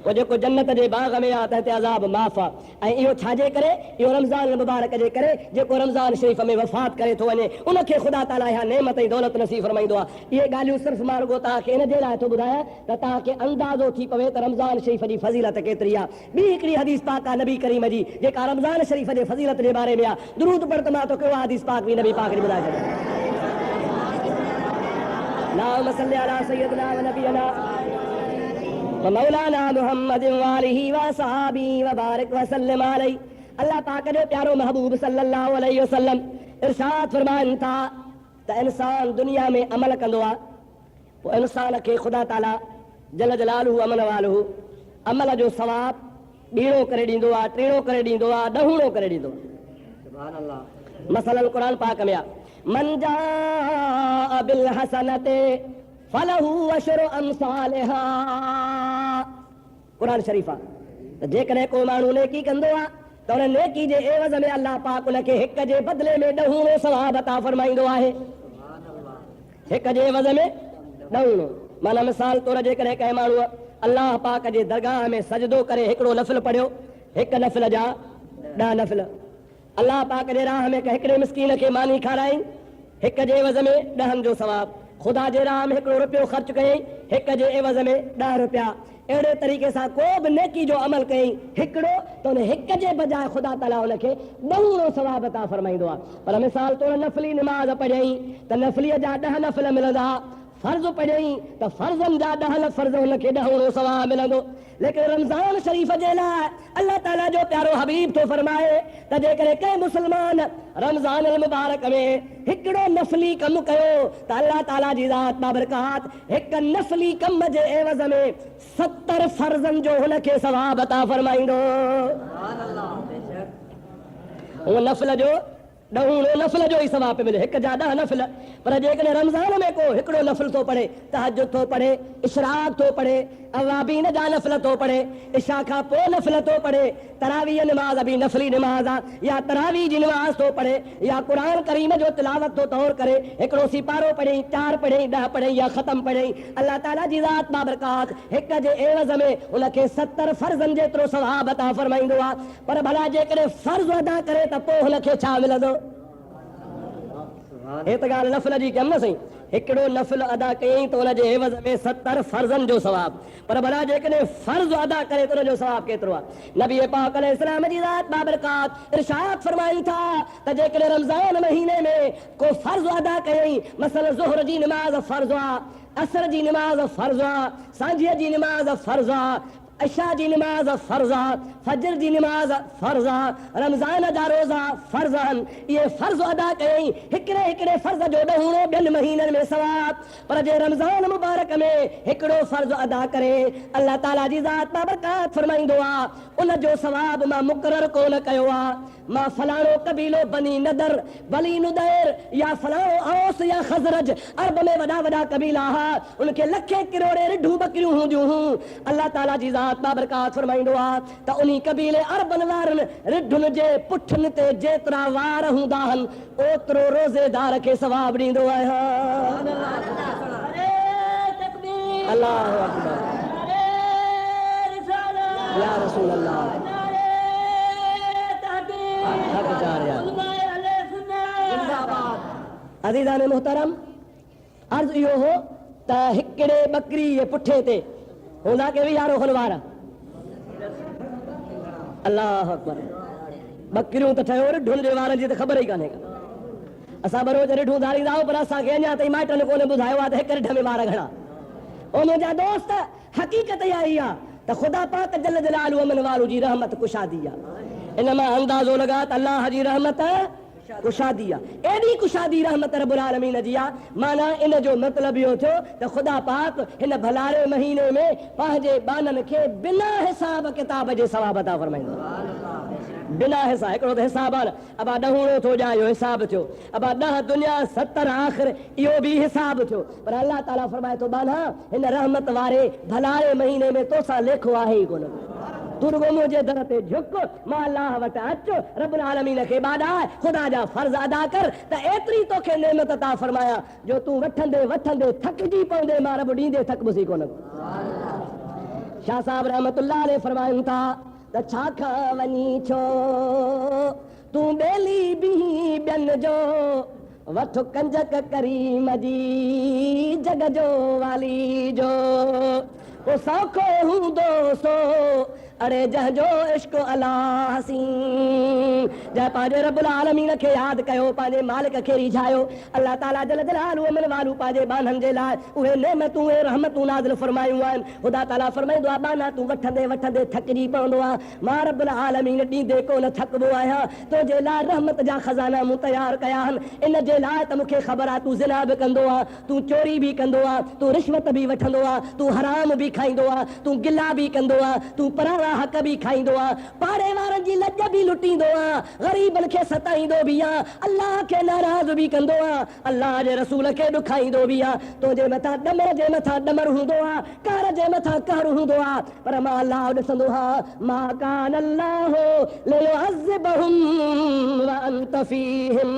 वो जेको जन्नत जे बाग़ में आहे त हिते अज़ाब माफ़ आहे ऐं इहो छाजे करे इहो रमज़ान मुबारक जे करे जेको रमज़ान शरीफ़ में वफ़ात करे थो वञे उनखे ख़ुदा ताला इहा नेमत ऐं दौलत नसीब फरमाईंदो आहे इहे ॻाल्हियूं सिर्फ़ु मां रुॻो तव्हांखे इन जे लाइ थो ॿुधायां त तव्हांखे अंदाज़ो थी पवे त रमज़ान शरीफ़ जी फज़ीलत केतिरी आहे ॿी हिकिड़ी हदीस पाक आहे नबी करीम जी जेका रमज़ान शरीफ़ जे फज़ीलत जे बारे में आहे दुरूद पढ़ त मां तोखे उहा हदीस पाक बि नबी पाक जी ॿुधाए छॾियां अल्लाहुम्मा सल्लि अला सय्यिदिना व नबियना मौलाना मुहम्मद वालिही व सहाबी व बारिक व सल्लम अलैहि अल्लाह पाक जो प्यारो महबूब सल्लल्लाहु अलैहि वसल्लम इरशाद फरमाइनि था त इंसान दुनिया में अमल कंदो आहे पोइ इंसान खे ख़ुदा ताला जल जलालहू अमन वालहू अमल जो सवाब ॿीणो करे ॾींदो आहे टीणो करे ॾींदो आहे ॾहूणो करे ॾींदो आहे सुभान अल्लाह मसलन क़ुरान पाक में आहे मन जा बिल हसनते फलहू अशरु अमसालिहा क़ुरान शरीफ़ आहे त जेकॾहिं को माण्हू नेकी कंदो आहे त उन नेकी जे एवज़ में अल्लाह पाक उनखे हिक जे बदिले में ॾहूणो सवाब अता फरमाईंदो आहे हिक जे एवज़ में ॾहूणो माना मिसाल तौर जेकॾहिं कंहिं माण्हूअ अल्लाह पाक जे दरगाह में सजदो करे हिकिड़ो नफ़िल पढ़ियो हिक नफ़िल जा 10 नफ़िल अल्लाह पाक जे राह में हिकिड़े मिस्कीन खे मानी खाराई हिक जे एवज़ में 10 जो सवाब खुदा जे राह में हिकिड़ो रुपयो ख़र्च कयईं हिक जे एवज़ में 10 रुपया अहिड़े तरीक़े सां को बि नेकी जो अमल कयईं हिकिड़ो त उन हिक जे बजाए ख़ुदा ताला हुनखे ॾहूणो सवाब अता फरमाईंदो आहे पर मिसाल तौर नफ़ली निमाज़ पढ़ियईं त नफ़लीअ जा 10 नफ़िल मिलंदा फर्ज़ पढ़ियईं त फर्ज़नि जा 10 फर्ज़ हुनखे ॾहूणो सवाब मिलंदो लेकिन रमज़ान शरीफ़ जे लाइ अल्लाह ताला जो प्यारो हबीब थो फरमाए त जेकॾहिं कंहिं मुसलमान रमज़ान मुबारक में हिकिड़ो नफ़ली कमु कयो त अल्लाह ताला जी ज़ात बाबरकात हिक नफ़ली कम जे एवज़ में 70 फर्ज़नि जो हुनखे सवाब अता फरमाईंदो उहो नफ़िल जो ॾहूं नफ़िल जो ई सवाब मिले, हिकु जा 10 नफ़िल। पर जेकॾहिं रमज़ान में को हिकिड़ो नफ़िल थो पढ़े, तहज्जुद थो पढ़े, इशराक थो पढ़े, अवाबीन जा नफ़िल थो पढ़े, इशा खां पोइ नफ़िल थो पढ़े, तरावीह निमाज़ बि नफ़िली निमाज़ आहे, या तरावीह जी निमाज़ थो पढ़े, या क़ुरान करीम जो तिलावत थो तौर करे, हिकिड़ो सिपारो पढ़े, 4 पढ़े, 10 पढ़े या ख़तम पढ़े, अल्लाह ताला जी ज़ात बाबरकात हिक जे एवज़ में उनखे 70 फ़र्ज़नि जेतिरो सवाब अता फरमाईंदो आहे। पर भला जेकॾहिं फ़र्ज़ अदा करे त पोइ हुनखे छा मिलंदो? हे त ॻाल्हि नफ़िल जी कयमि न साईं, हिकिड़ो नफ़िल अदा कयईं त हुनजे एवज़ में 70 फ़र्ज़नि जो सवाब। पर भला जेकॾहिं फ़र्ज़ अदा करे त हुनजो सवाब केतिरो आहे? नबी पाक अलैहिस्सलाम जी ज़ात बाबरकात इरशाद फरमाइनि था त जेकॾहिं रमज़ान महीने में को फ़र्ज़ अदा कयईं, मसलन ज़ुहर जी निमाज़ फ़र्ज़ आहे, असर जी निमाज़ फ़र्ज़ आहे, सांझीअ जी निमाज़ फ़र्ज़ आहे, इशा जी निमाज़ फ़र्ज़ आहे, फजर जी निमाज़ फ़र्ज़ आहे, रमज़ान जा रोज़ा फ़र्ज़ आहिनि। इहे फ़र्ज़ अदा कयईं, हिकिड़े हिकिड़े फ़र्ज़ जो ॾहूणो ॿियनि महीननि में सवाब। पर जे रमज़ान मुबारक में हिकिड़ो फ़र्ज़ अदा करे, अल्लाह ताला जी ज़ात बाबरकात फरमाईंदो आहे उन जो सवाब मां मुक़ररु कोन कयो आहे। मां फलाणो कबीलो बनी नदर, बनी नुदैर, या फलाणो औस या ख़ज़रज, अरब में वॾा वॾा कबीला हुआ, उनखे लखे किरोड़े रिढूं बकरियूं हूंदियूं हुयूं। अल्लाह ताला जी ज़ात बाबरकात फरमाईंदो आहे त उन्ही कबीले अरबनि वारनि रिढुनि जे पुठनि ते जेतिरा वार हूंदा आहिनि, ओतिरो रोज़ेदार खे सवाब ॾींदो आहियां। अल्लाहु अकबर, या रसूल अल्लाह, अज़ीज़ान मोहतरम, अर्ज़ इहो हो त हिकिड़े बकरी जे पुठे ते हूंदा के यारो खनवार। अल्लाह अकबर, बकरियूं त ठहियो रिढुनि जे वारनि जी त ख़बर ई कान्हे। असां बरोज रिढूं धारींदा आहियूं, पर असांखे अञा ताईं माइटनि कोन्हे ॿुधायो आहे त हिक रिढ में वार घणा। ओ मुंहिंजा दोस्त, हक़ीक़त इहा ई आहे त ख़ुदा पाक जल जलालहू अमन वारो जी रहमत कुशादी आहे। इन मां अंदाज़ो लगा त अल्लाह जी रहमत कुशादी आहे, एॾी कुशादी रहमत रब्बुल आलमीन जी आहे। माना इन जो मतिलबु इहो थियो त ख़ुदा पाक हिन भलारे महीने में पंहिंजे बाननि खे बिना हिसाब किताब जे सवाब अता फरमाईंदो। बिना हिसाब, हिकिड़ो त हिसाब आहे, अबा ॾहूणो थो ॼाए इहो हिसाब थियो, अबा 10 दुनिया 70 आख़िर इहो बि हिसाब थियो। पर अल्लाह ताला फरमाए थो बाना हिन रहमत वारे भलारे महीने में तोसां लेखो आहे ई कोन। तू रुगो मुंहिंजे दर ते झुक, मां अल्लाह वटि अच, रब्बुल आलमीन खे ॿाॾाए, ख़ुदा जा फ़र्ज़ अदा कर त एतिरी तोखे नेमत अता फरमाया जो तूं वठंदे वठंदे थकिजी पवंदे, मां रब ॾींदे थकबुसी कोन। शाह साहब रहमतुल्लाह अलैह फरमाइनि था त छा खां वञी छो तूं ॿेली बीही ॿियनि जो, वठ कंजक करीम जी जग जो वाली जो, ओ सौखो हूंदो सो अरे जंहिंजो इश्क अलाह हसीन। जंहिं पंहिंजे रब्बुल आलमीन खे यादि कयो, पंहिंजे मालिक खे रिझायो, अल्लाह ताला जल जलालहू अमन वालू पंहिंजे बाननि जे लाइ उहे नेमतूं उहे रहमतूं नाज़िल फरमायूं आहिनि। ख़ुदा ताला फरमाईंदो आहे बाना तूं वठंदे वठंदे थकिजी पवंदो आहे, मां रब्बुल आलमीन ॾींदे कोन थकबो आहियां। तुंहिंजे लाइ रहमत जा खज़ाना मूं तयारु कया आहिनि, इन जे लाइ त मूंखे ख़बर आहे तूं ज़िना बि कंदो आहे, तूं चोरी बि कंदो आहे, तूं रिश्वत बि वठंदो आहे, तूं हराम बि खाईंदो आहे, तूं गिला बि कंदो आहे, तूं पराणा हक़ बि खाईंदो आहे, पाड़े वारनि जी लज बि लुटींदो आहे, ग़रीबनि खे सताईंदो बि आहे, अल्लाह खे नाराज़ बि कंदो आहे, अल्लाह जे रसूल खे ॾुखाईंदो बि आहे। तुंहिंजे मथां ॾमर जे मथां ॾमर हूंदो आहे, कहर जे मथां कहर हूंदो आहे, पर मां अल्लाह ॾिसंदो आहे। मा कान अल्लाहु लियुअज़्ज़िबहुम व अंत फीहिम,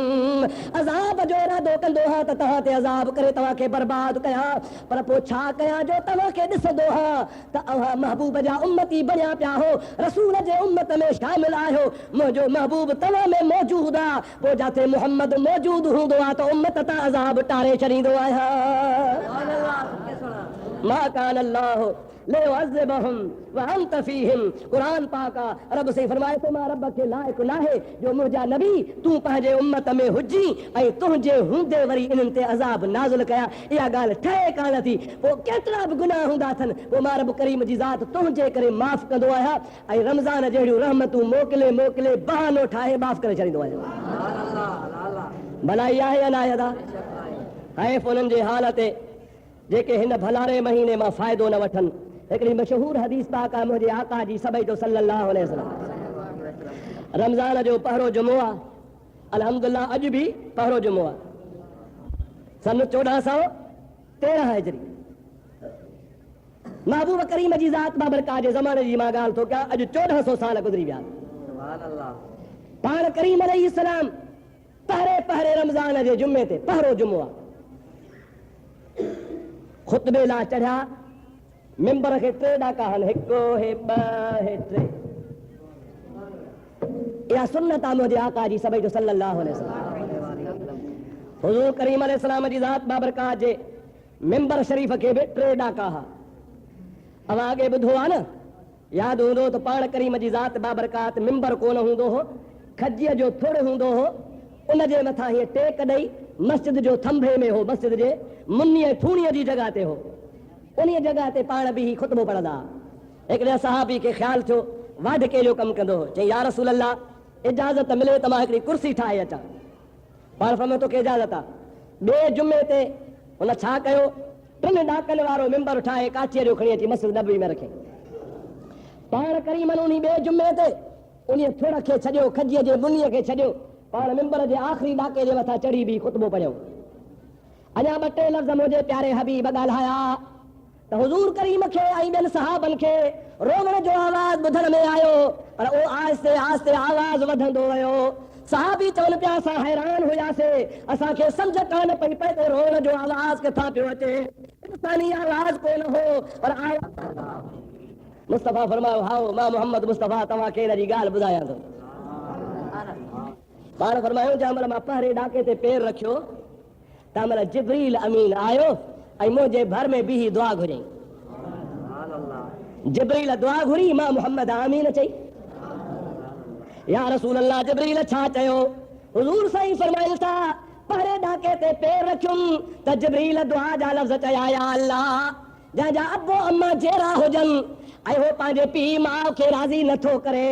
अज़ाब जो इरादो कंदो आहे त तव्हां ते अज़ाब करे तव्हांखे बर्बाद कयां, पर पोइ छा कयां जो तव्हांखे ॾिसंदो आहे त अव्हां महबूब जा उम्मती बणिया पिया हो, रसूल जे उम्मत में शामिल आहियो, मुंहिंजो महबूब तव्हां में मौजूद आहे। पोइ जाते मोहम्मद मौजूद हूंदो आहे त उम्मत तां अज़ाब टारे छॾींदो आहियां। मा कान अल्लाहु लियुअज़्ज़िबहुम व अंत फीहिम, क़ुरान पाक रब से फरमाए थो मां रब खे लाइक़ नाहे जो मुंहिंजा नबी तूं पंहिंजे उम्मत में हुजी ऐं तुंहिंजे हूंदे वरी इन्हनि ते अज़ाब नाज़िल कया। इहा ॻाल्हि ठहे कान थी, पोइ केतिरा बि गुनाह हूंदा अथनि, पोइ मां रब करीम जी ज़ात तुंहिंजे करे माफ़ कंदो आहियां ऐं रमज़ान जहिड़ियूं रहमतूं मोकिले मोकिले बहानो ठाहे माफ़ करे छॾींदो आहियां। भला इहा आहे या न आहे अदा? ऐं उन्हनि जे हाल ते जेके हिन भलारे महीने मां फ़ाइदो न वठनि। हिकिड़ी मशहूर हदीस पाक आहे मुंहिंजे आका जी सभई तो सल्लल्लाहु अलैहि वसल्लम, रमज़ान जो पहिरों जुमो आहे, अल्हम्दुलिल्लाह अॼु बि पहिरों जुमो आहे सन 1413 हिजरी। महबूब करीम जी ज़ात बाबरकात जे ज़माने जी मां ॻाल्हि थो कयां, अॼु 1400 साल गुज़री विया। पाण करीम अलैहिस्सलाम पहरे रमज़ान जे जुमे ते पहिरों जुमो आहे ख़ुतबे लाइ चढ़िया, मिंबर खे 3 ॾाका आहिनि, 1 हे 2 हे 3। इहा सुन्नत आहे मुंहिंजे आका जी सभई जो सल्लल्लाहु अलैहि वसल्लम। हुज़ूर करीम अलैहिस्सलाम जी ज़ात बाबरकात जे मिंबर शरीफ़ खे बि 3 ॾाका हा। अवां अॻे ॿुधो आहे न, यादि हूंदो त पाण करीम जी ज़ात बाबरकात मिंबर कोन हूंदो हो, खजीअ जो थुड़ हूंदो हो, उन जे मथां हीअ टेक ॾेई मस्जिद जो थंभे में हो, मस्जिद जे मुनीअ ठूणीअ जी जॻह ते हो। उन जॻह ते पाण बि ख़ुतबो पढ़ंदा। हिकिड़े सहाबी खे ख़्यालु थियो वाढके जो कमु कंदो हो, चई या रसूल अल्लाह इजाज़त मिले त मां हिकिड़ी कुर्सी ठाहे अचां। पाण फरमायो तोखे इजाज़त आहे। ॿिए जुमे ते हुन छा कयो, 3 ॾाकनि वारो मिंबर ठाहे काचीअ जो खणी अची मस्जिद नबवी में रखे। पाण करीमन उन ॿिए जुमे ते उन थुड़ खे छॾियो, खजीअ जे मुनीअ खे छॾियो, पाण मिंबर जे आख़िरी ॾाके जे मथां चढ़ी बि ख़ुतबो पढ़ियो। अञा 2-3 लफ़्ज़ मुंहिंजे प्यारे हबीब ॻाल्हाया त हुज़ूर करीम खे ऐं ॿियनि सहाबनि खे रोवण जो आवाज़ ॿुधण में आयो, पर उहो आहिस्ते आहिस्ते आवाज़ वधंदो वियो। सहाबी चवनि पिया असां हैरान हुयासीं, असांखे सम्झ कान पई पए त रोवण जो आवाज़ किथां पियो अचे, इंसानी आवाज़ कोन हो पर मुस्तफ़ा फरमायो हाओ मां मोहम्मद मुस्तफ़ा तव्हांखे हिन जी ॻाल्हि ॿुधायां थो। पाण फरमायो जंहिं महिल मां पहिरें ॾाके ते पेर रखियो तंहिं महिल जिब्रील अमीन आयो ऐं मुंहिंजे भर में बीही दुआ घुरियईं। जिब्रील दुआ घुरी, मां मोहम्मद आमीन चई। या रसूल अल्लाह जिब्रील छा चयो? हुज़ूर साईं फरमाइनि था पहिरें ॾाके ते पेर रखियुमि त जिब्रील दुआ जा लफ़्ज़ चया, या अल्लाह जंहिंजा अबो अम्मा जहिड़ा हुजनि ऐं हो पंहिंजे पीउ माउ खे राज़ी नथो करे,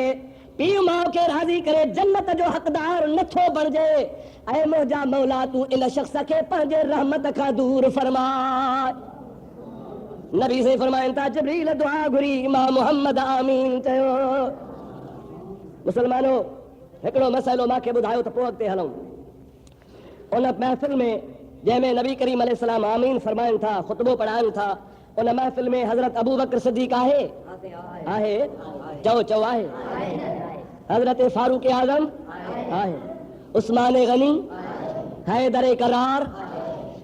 पीउ माउ खे राज़ी करे जन्नत जो हक़दार नथो बणिजे, ऐं मुंहिंजा मौला तूं इन शख़्स खे पंहिंजे रहमत खां दूर फरमा। नबी से फरमाइनि था जिब्रील दुआ घुरी, मां मोहम्मद आमीन चयो। मुसलमानो हिकिड़ो मसइलो मूंखे ॿुधायो त पोइ अॻिते हलूं। उन महफ़िल में जंहिंमें नबी करीम अलैहिस्सलाम आमीन फरमाइनि था, ख़ुतबो पढ़ाइनि था, उन महफ़िल में हज़रत अबू बकर सिद्दीक़ आहे? चओ आहे। हज़रत फारूक आज़म आहे, उस्मान गनी, हैदर करार,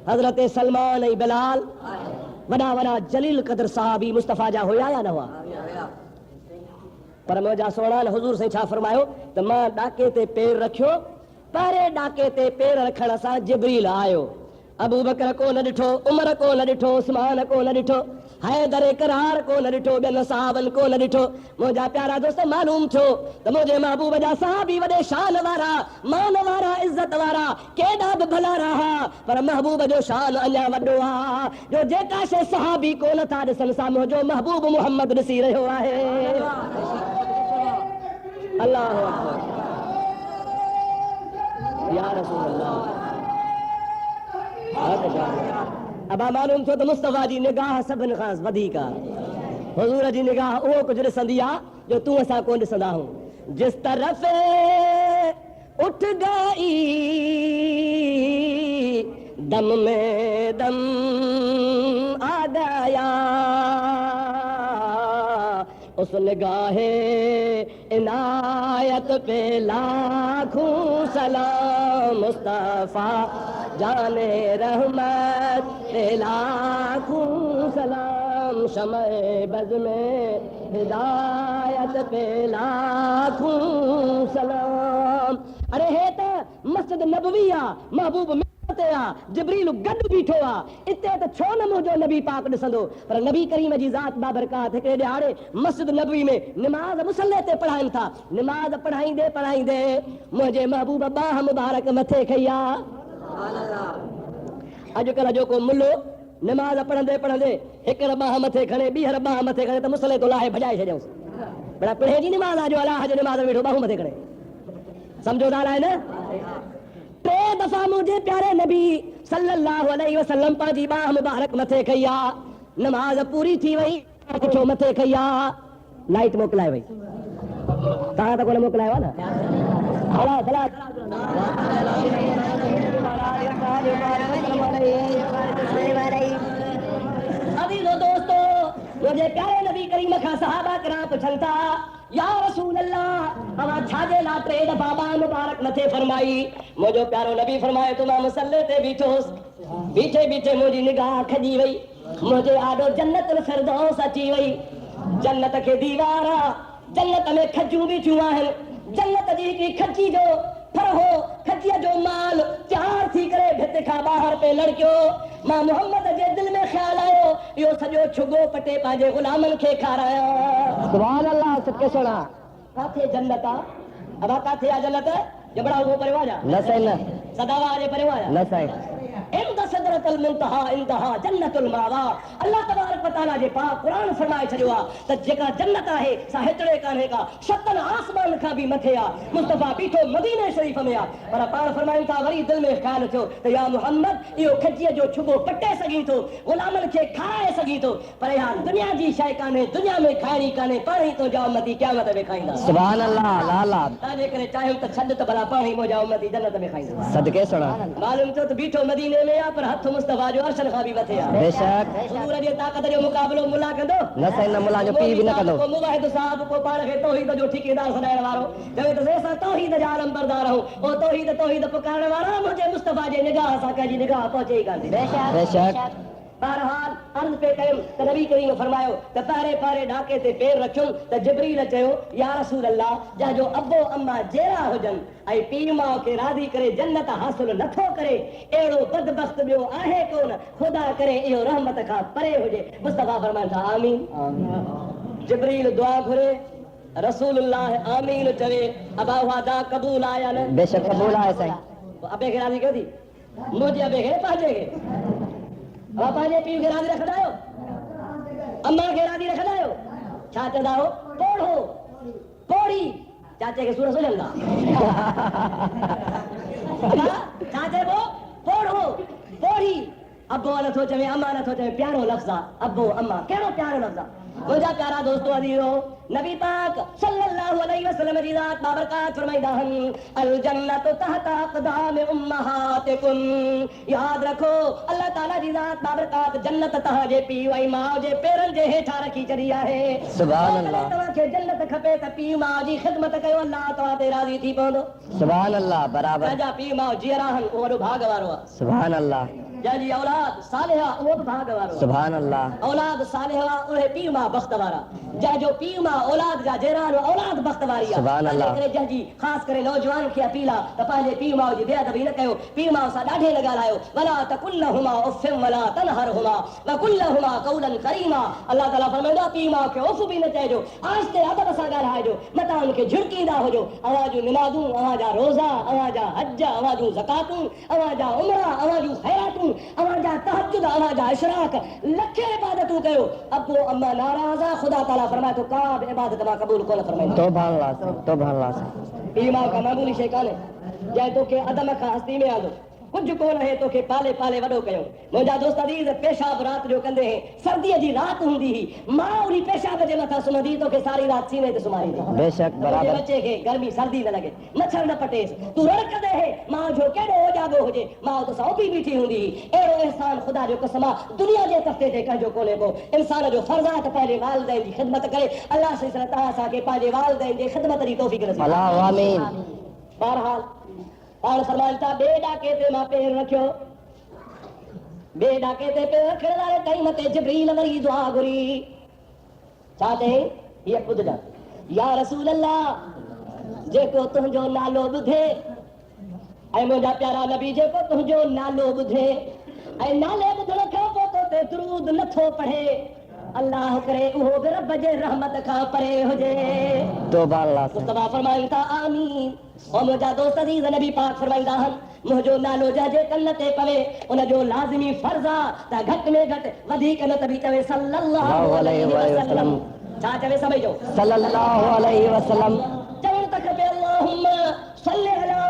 हज़रत सलमान ऐं बिलाल, वॾा जलील क़दर साहबी मुस्तफ़ा जा हुया या न हुआ? पर मुंहिंजा सोना हुज़ूर साईं छा फरमायो त मां ॾाके ते पेर रखियो, पहिरें ॾाके ते पेर रखण सां जिब्रील आयो। अबू बकर को न ॾिठो, उमर को न ॾिठो, उस्मान को न ॾिठो, हैदर करार को न ॾिठो, ॿियनि साहबनि को न ॾिठो। मुंहिंजा प्यारा दोस्त मालूम थियो त मुंहिंजे महबूब जा साहबी वॾे शान वारा, मान वारा, इज़त वारा, केॾा बि भला रहा, पर महबूब जो शान अञा वॾो आहे जो जेका शइ सहाबी को नथा ॾिसनि सा मुंहिंजो महबूब मुहम्मद ॾिसी रहियो आहे। अल्लाह अकबर या रसूल अल्लाह। अबा मालूम थियो त मुस्तफ़ा जी निगाह सभिनि खां वधीक आहे। हुज़ूर जी निगाह उहो कुझु ॾिसंदी आहे जो तूं असां कोन ॾिसंदा आहियूं। जिस तरफ़ उठ गई दम में दम आ गया, उस निगाहे इनायत पे लाखों सलाम, मुस्तफ़ा जाने रहमत पे लाखों सलाम, शमए बज़ में हिदायत पे लाखों सलाम। अरे हे त मस्जिद नबवी आहे, महबूब जिब्रील गॾु बीठो आहे, इते त छो न मुंहिंजो नबी पाक ॾिसंदो? पर नबी करीम जी ज़ात बाबरकात हिकिड़े ॾियारे मस्जिद नबवी में निमाज़ मुसल्ले ते पढ़ाइनि था। निमाज़ पढ़ाईंदे पढ़ाईंदे मुंहिंजे महबूब बाह मुबारक मथे खई आहे। अॼुकल्ह जो को मुल्लो निमाज़ पढ़ंदे पढ़ंदे हिकड़ बाह मथे खणे, ॿीहर बाह मथे खणे त मुसल्ले तो लाहे भॼाए छॾियऊंसि। पर पिणे जी निमाज़ आहे जो अलाह जो निमाज़ वेठो बाहूं मथे खणे, सम्झो था आहे न? 3 दफ़ा मुंहिंजे प्यारे नबी सल्लल्लाहु अलैहि वसल्लम पंहिंजी बाह मुबारक मथे कई आहे। नमाज़ पूरी थी वई, पुठो मथे कई आहे, लाइट मोकिलाए वई। तव्हां त कोन मोकिलायो आहे न? अजीजो दोस्तों, मुझे प्यारे नबी करीम का सहाबा कराम पुछन था, या रसूल अल्लाह हवा छाजे ला टे दफा मुबारक नथे फरमाई। मुझो प्यारो नबी फरमाए तुम मुसल्ले ते बीठोस, बीठे बीठे मुझी निगाह खजी वई, मुझे आडो जन्नत फिरदौस अची वई। जन्नत के दीवारा, जन्नत में खजू भी छुआ है, जन्नत जी की खजी जो फर हो, खजिया जो माल चार थी करे भित खा बाहर पे लड़कियो। मां मोहम्मद जे दिल में ख्याल आयो, यो सजो छुगो पटे पाजे गुलामन खे खाराया। सुभान अल्लाह। सबके सुना काथे जन्नत आ, अब काथे आ जन्नत जबड़ा वो परवाजा न सही न सदावा जे परवाजा न सही इंदा सदरतुल मुंतहा इंतहा जन्नतुल मावा। अल्लाह तबारक व तआला जे पाक कुरान फरमाए छडियो आ त जेका जन्नत आहे सा हेतरे कान्हे का शतन आसमान का भी मथे आ। मुस्तफा बीठो मदीने शरीफ में आ, पर पाण फरमाइन था वरी दिल में ख्याल थियो त या मोहम्मद इहो खजीअ जो छुगो पटे सगी तो, गुलामन खे खाए सगी तो, पर या दुनिया जी शय कान्हे, दुनिया में खाइणी कान्हे, पाण ही तो जा उम्मती क़यामत में खाईंदा। सुभान अल्लाह। लाला ताजे करे चाहियो त छड त भला पाण ही मोजा उम्मती जन्नत में खाईंदा। सदके सुना मालूम थियो त बीठो मदीने में आ, पर हथ मुस्तफा जो अर्शन खां भी मथे आ। बेशक हुजूर जे ताकत जो मुकाबलो मुला कंदो न सही न मुला जो पी भी न कंदो। को मुवाहिद साहब को पाण खे तौहीद जो ठेकेदार सदाइण वारो चवे त असां तौहीद जा आलम बरदार हूं, ओ तौहीद तौहीद पुकारण वारा मुझे मुस्तफा जे निगाह सां कजी निगाह पहुचे ही कांदी। बेशक बहरहाल अर्ज पे कयूं त नबी करीम फरमायो त पारे पारे ढाके ते पैर रखियो त जिब्रील चयो या रसूल अल्लाह जा जो अब्बो अम्मा जेरा हुजन ऐं पीउ माउ खे राज़ी करे जन्नत हासिल नथो करे, अहिड़ो बदबख्त ॿियो आहे कोन, खुदा करे इहो रहमत खां परे हुजे। मुस्तफा फरमाइनि था आमीन। जिब्रील दुआ घुरे, रसूलुल्लाह आमीन चवे, अबा वादा कबूल आया न? बेशक कबूल आहे साईं। अबे खे राज़ी कयो थी? मुंहिंजे अबे खे पंहिंजे खे अब पंहिंजे पीउ खे राज़ी रखंदा आहियो, अम्मा खे राज़ी रखंदा आहियो, छा चवंदा हो? पोढ़ो पोड़ी चाचे खे सूरत सुञंदा छा चइबो? पोढ़ो पोड़ी। अब्बो नथो चवे, अम्मा नथो चवे, प्यारो लफ़्ज़ आहे अब्बो अम्मा। कहिड़ो प्यारो लफ़्ज़ आहे? मुंहिंजा प्यारा दोस्तो अजीजो, नबी पाक सल्लल्लाहु अलैहि वसल्लम जी ज़ात बाबरकात फरमाईंदा आहिनि अल जन्नतु तहता अक़दाम उम्महातिकुम। याद रखो अल्लाह ताला जी ज़ात बाबरकात जन्नत तव्हांजे पीउ ऐं माउ जे पेरनि जे हेठां रखी छॾी आहे। सुभान अल्लाह। तव्हांखे जन्नत खपे त पीउ माउ जी ख़िदमत कयो, अल्लाह तव्हां ते राज़ी थी पवंदो। सुभान अल्लाह। बराबर तव्हांजा पीउ माउ जीअरा आहिनि उहो वॾो भाग वारो आहे। सुभान अल्लाह। जंहिंजी औलाद सालिहा उहो बि भाग वारो आहे। सुभान अल्लाह। औलाद सालिहा उहे पीउ माउ बख़्त वारा, जंहिंजो पीउ माउ औलाद जा जेरान औलाद बख़्त वारी आहे। सुभान अल्लाह। जंहिंजी ख़ासि करे नौजवान खे अपील आहे त पंहिंजे पीउ माउ जी बेअदबी न कयो, पीउ माउ सां ॾाढे न ॻाल्हायो। वला तकुल लहुमा उफ़्फ़िन वला तनहरहुमा वकुल लहुमा क़ौलन करीमा। अल्लाह ताला फरमाईंदो पीउ माउ खे उफ़ बि न चइजो, आहिस्ते अदब सां ॻाल्हाइजो, न त उनखे झिड़कींदा हुजो। अवाजूं निमाज़ूं, अवाजा रोज़ा, अवाजा हज, अवाजूं ज़कातूं, अवाजा उमरा, अवाजूं ख़ैरातूं, अवाजा तहज्जुद, अवाजा इशराक, लखे इबादतूं कयो। अब्बो अम्मा नाराज़ आहे, ख़ुदा ताला फरमाए तो का बि इबादत मां क़बूल कोन फरमाईंदो। तौबा अल्लाह, तौबा अल्लाह। पीउ माउ का मामूली शइ कान्हे, जंहिं तोखे अदम खां हस्ती में आंदो, कुझु कोन आहे तोखे पाले पाले वॾो कयो। मुंहिंजा दोस्त अज़ीज़ पेशाब राति जो कंदे हे, सर्दीअ जी राति हूंदी हुई, माउ उन पेशाब जे मथां सुम्हंदी, तोखे सारी राति सीने ते सुम्हारींदी। बेशक बराबर। बच्चे खे गर्मी सर्दी न लॻे, मच्छर न पटेसि, तूं रड़कंदे हे, माउ जो केॾो ओजागो हुजे, माउ तोसां उभी बीठी हूंदी हुई। अहिड़ो अहसान ख़ुदा जो कसम आहे दुनिया जे तख़्ते ते कंहिंजो कोन्हे को। इंसान जो फर्ज़ आहे त पंहिंजे वालिदैन जी ख़िदमत करे। अल्लाह से तव्हां असांखे पंहिंजे वालिदैन जी ख़िदमत जी तौफ़ीक़ नसीब। अल्लाह आमीन। बहरहाल पाण फरमाइनि था ॿिए ॾाके ते मां पेर रखियो, ॿिए ॾाके ते पेर रखण वारे टाइम ते जिब्रील वरी दुआ घुरी। छा चई? हीअ ॿुधजा, या रसूल अल्लाह जेको तुंहिंजो नालो ॿुधे, ऐं मुंहिंजा प्यारा नबी जेको तुंहिंजो नालो ॿुधे ऐं नाले ॿुधण खां पोइ तो ते दुरूद नथो पढ़े, अल्लाह करे उहो बि रब जे रहमत खां परे हुजे। तौबा अल्लाह। मुस्तफा फरमाइनि था आमीन। और मुंहिंजा दोस्त अज़ीज़ नबी पाक फरमाईंदा आहिनि मुंहिंजो नालो जंहिंजे कन ते पवे उनजो लाज़िमी फर्ज़ आहे त घटि में घटि वधीक न त बि चवे सल्लल्लाहु अलैहि वसल्लम। छा चवे समझो? सल्लल्लाहु अलैहि वसल्लम। चवण त खपे अल्लाहुम्मा सल्लि अला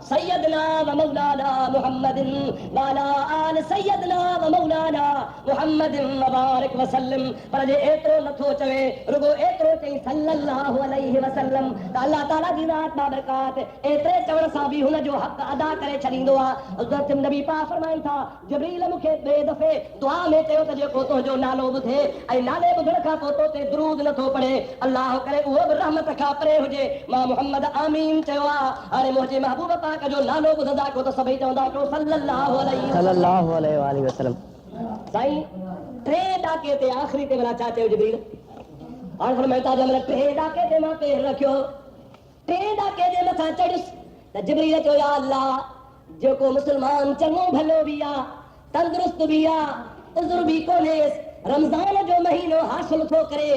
सय्यदना व मौलाना मौलाना मुहम्मदिन वाला आल सय्यदना व मौलाना मुहम्मदिन मुबारक वसल्लम। पर जे एतिरो नथो चवे, रुगो एतिरो चई सल्लल्लाहु अलैहि वसल्लम, त अल्लाह ताला जी रात बाबरकात एतिरे चवण सां बि हुन जो हक़ अदा करे छॾींदो आहे। हज़रत नबी पाक फरमाइनि था, जिब्रील मूंखे ॿिए दफ़े दुआ में चयो त जेको तुंहिंजो नालो ॿुधे ऐं नाले ॿुधण खां पोइ तो ते दुरूद नथो पढ़े, अल्लाह करे उहो बि रहमत खां परे हुजे। मां मुहम्मद आमीन चयो आहे। हाणे मुंहिंजे महबूब पाक जो नालो ॿुधंदा को त सभई चवंदा को सल्लल्लाहु अलैहि वसल्लम। साईं टे ॾाके ते आख़िरी ते भला छा चयो जिब्रील? हाणे फरमाइता जंहिं महिल टे ॾाके ते मां पेर रखियो, टे ॾाके जे मथां चढ़ियुसि त जिब्रील चयो या अल्लाह, जेको मुस्लमान चङो भलो बि आहे, तंदुरुस्त बि आहे, उज़्र बि कोन्हेसि, रमज़ान जो महीनो हासिल थो करे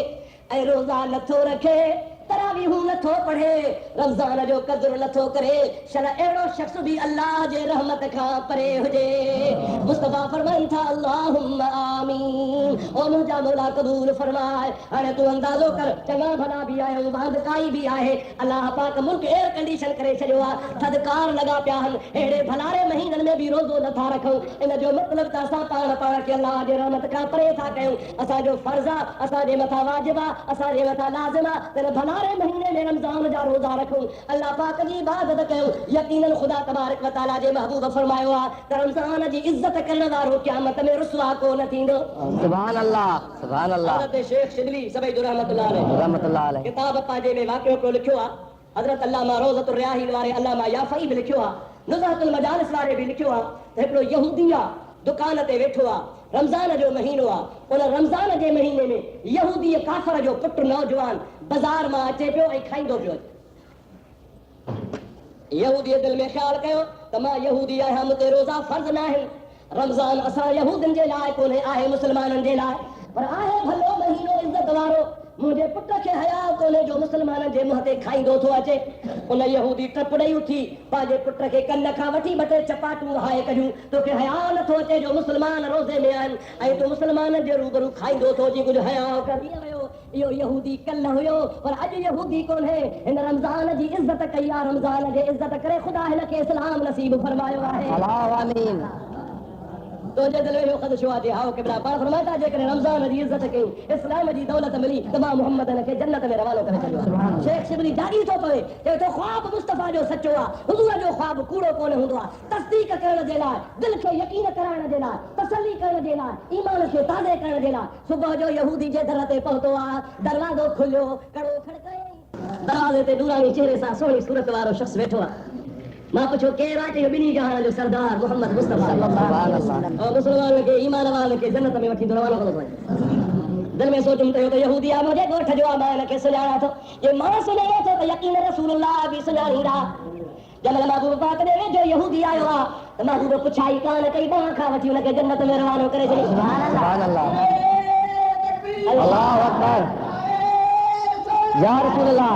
ऐं रोज़ा नथो रखे, तरावीहूं नथो पढ़े, रमज़ान जो क़द्र नथो करे, शला अहिड़ो शख़्स बि अल्लाह जे रहमत खां परे हुजे। मुस्तफ़ा फरमाइनि था अल्लाहुम्मा आमीन। ओ मुंहिंजा मौला क़बूल फरमाए। हाणे तूं अंदाज़ो कर, चङा भला बि आहे, बांधकाई बि आहे, अल्लाह पाक मुल्क एयर कंडीशन करे छॾियो आहे, थधिकार लॻा पिया आहिनि, अहिड़े भलारे महीननि में बि रोज़ो नथा रखूं। इन जो मतिलबु त असां पाण खे अल्लाह जे रहमत खां परे था कयूं। असांजो फर्ज़ आहे, असांजे मथां वाजिब आहे, असांजे मथां लाज़िम आहे, भलारे महीने में रमज़ान जा रोज़ा रखूं, अल्लाह पाक जी इबादत कयूं। यकीनन ख़ुदा तबारक व तआला जे महबूब फरमायो आहे त रमज़ान जी इज़त करण वारो क़यामत में रुसवा कोन थींदो। सुभान अल्लाह, सुभान अल्लाह। हज़रत शेख शिबली सभई जो रहमतुल्लाह अलैह किताब पंहिंजे में वाक़ियो को लिखियो आहे। हज़रत अल्लामा रोज़तुर रियाहीन वारे अल्लामा याफ़ई बि लिखियो आहे, नुज़हतुल मजालिस वारे बि लिखियो आहे त हिकिड़ो यहूदी आहे, दुकान ते वेठो आहे, रमज़ान जो महीनो आहे, उन रमज़ान जे महीने में यहूदी काफ़र जो पुट नौजवान बाज़ार मां अचे पियो ऐं खाईंदो पियो। यहूदीअ दिलि में ख़्यालु कयो त मां यहूदी आहियां, मूंते रोज़ा फ़र्ज़ न आहिनि, रमज़ान असां यहूदियुनि जे लाइ कोन्हे, आहे मुस्लमाननि जे लाइ, पर आहे भलो महीनो इज़त वारो, मुंहिंजे पुट खे हया कोन्हे जो मुस्लमाननि जे मुंहं ते खाईंदो थो अचे। उन यहूदी टप ॾेई उथी पंहिंजे पुट खे कन खां वठी ॿ टे चपाटूं हाए कढियूं, तोखे हया नथो अचे जो मुस्लमान रोज़े में आहिनि ऐं तूं मुस्लमाननि जे रूबरू खाईंदो थो जी, कुझु हया कर। इहो यहूदी कल हुयो, पर अॼु यहूदी कोन्हे। हिन रमज़ान जी इज़त कई आहे, रमज़ान जी इज़त करे ख़ुदा हिन खे इस्लाम नसीब फरमायो आहे। आमीन। तुंहिंजे दिलि में ख़दशो आहे हाओ किबरा पाण फरमाइता जेकॾहिं रमज़ान जी इज़त कयूं, इस्लाम जी दौलत मिली त मां मुहम्मद खे जन्नत में रवानो करे छॾियो। शेख शिबली जागी थो पवे, चए थो ख़्वाब मुस्तफ़ा जो सचो आहे, हुज़ूर जो ख़्वाब कूड़ो कोन हूंदो आहे। तस्दीक करण जे लाइ, दिलि खे यकीन कराइण जे लाइ, तसल्ली करण जे लाइ, ईमान खे ताज़े करण जे लाइ सुबुह जो यहूदी जे दर ते पहुतो आहे। दरवाज़ो खुलियो, कड़ो खड़कायईं, दरवाज़े ते नूरानी चेहरे सां सुहिणी सूरत वारो शख़्स वेठो आहे। मां पुछो केरु आहे? चयो ॿिन्ही जहान जो सरदार मोहम्मद मुस्तफ़ा और मुस्लमान खे ईमान वारनि खे जन्नत में वठी रवानो कंदो। दिलि में सोचुमि त इहो त यहूदी आहे, मुंहिंजे ॻोठ जो आहे, मां हिन खे सुञाणा थो। जे मां सुञाणा थो त यकीन रसूलुल्लाह बि सुञाणींदा। जंहिं महिल महबूब पाक ॾे वेझो यहूदी आयो आहे त महबूब पुछाई कान कई, ॿाह खां वठी हुनखे जन्नत में रवानो करे छॾी। सुभान अल्लाह, अल्लाहु अकबर, या रसूलुल्लाह,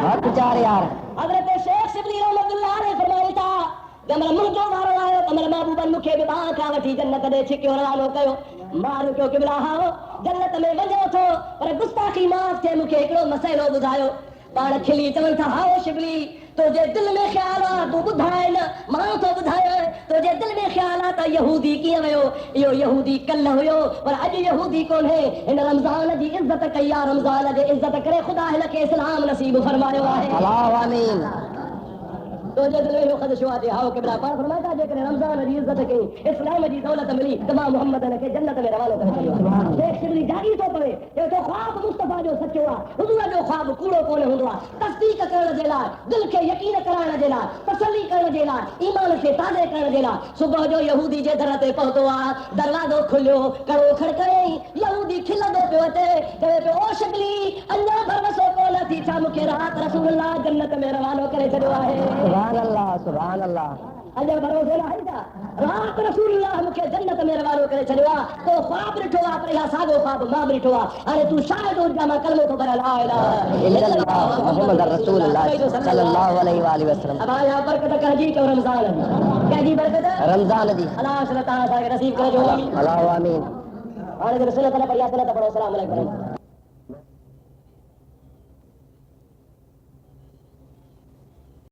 हक़ चार यार। हज़रत शेख शिबली रहमतुल्लाह अलैह फरमाइनि था जंहिं महिल मुंहिंजो वारो आयो त महिल महबूबनि मूंखे बि ॿाह खां वठी जन्नत ॾे छिकियो रवानो कयो। मां रुकियो किबला हाओ जन्नत में वञो थो, पर गुस्ताखी माफ़ थिए, मूंखे हिकिड़ो मसइलो ॿुधायो। पाण खिली चवनि था हाओ शिबली, तुंहिंजे दिलि में ख़्यालु आहे तूं ॿुधाए न, मां थो ॿुधायां। तुंहिंजे दिलि में ख़्यालु आहे त यहूदी कीअं वियो? इहो यहूदी कल्ह हुयो, पर अॼु यहूदी कोन्हे। हिन रमज़ान जी इज़त कई आहे, रमज़ान जी इज़त करे ख़ुदा हिन खे इस्लाम नसीब फरमायो आहे। अल्लाह आमीन। तुंहिंजे दिलि में ख़दशो आहे हाओ किबरा पाण फरमाइता जेकॾहिं रमज़ान जी इज़त कई, इस्लाम जी दौलत मिली त मां मुहम्मद खे जन्नत में रवानो करे छॾियो। शेख शिबली जागी थो पवे, चए थो ख़्वाब मुस्तफ़ा जो सचो आहे, हुज़ूर जो ख़्वाब कूड़ो कोन हूंदो आहे। तस्दीक करण जे लाइ, दिलि खे यकीन कराइण जे लाइ, तसल्ली करण जे लाइ, ईमान खे ताज़े करण जे लाइ सुबुह जो यहूदी जे दर ते पहुतो आहे। दरवाज़ो खुलियो, कड़ो खड़कायईं, यहूदी खिलंदो पियो अचे, चए पियो ओ शिबली, अञा भरवसो कोन थी छा मूंखे रात रसूलुल्लाह जन्नत में रवानो करे छॾियो आहे? सुभान अल्लाह, सुभान अल्लाह। अञा भरोसो न आहे छा? रात रसूलुल्लाह मूंखे जन्नत में रवानो करे छॾियो आहे। तो ख़्वाब ॾिठो आहे, पर इहा साॻियो ख़्वाब मां बि ॾिठो आहे। हाणे तूं शायदि हुजां, मां कलमो थो भरियल मोहम्मद रसूलुल्लाह सल्लल्लाहु अलैहि वसल्लम। अब आया बरकत कजी चो रमज़ान कंहिंजी बरकत? रमज़ान जी। अल्लाह ताला असांखे नसीब करे जो। अल्लाह आमीन। हाणे सुनत न पढ़ी आहे, सुनत पढ़ो। अस्सलाम वालेकुम।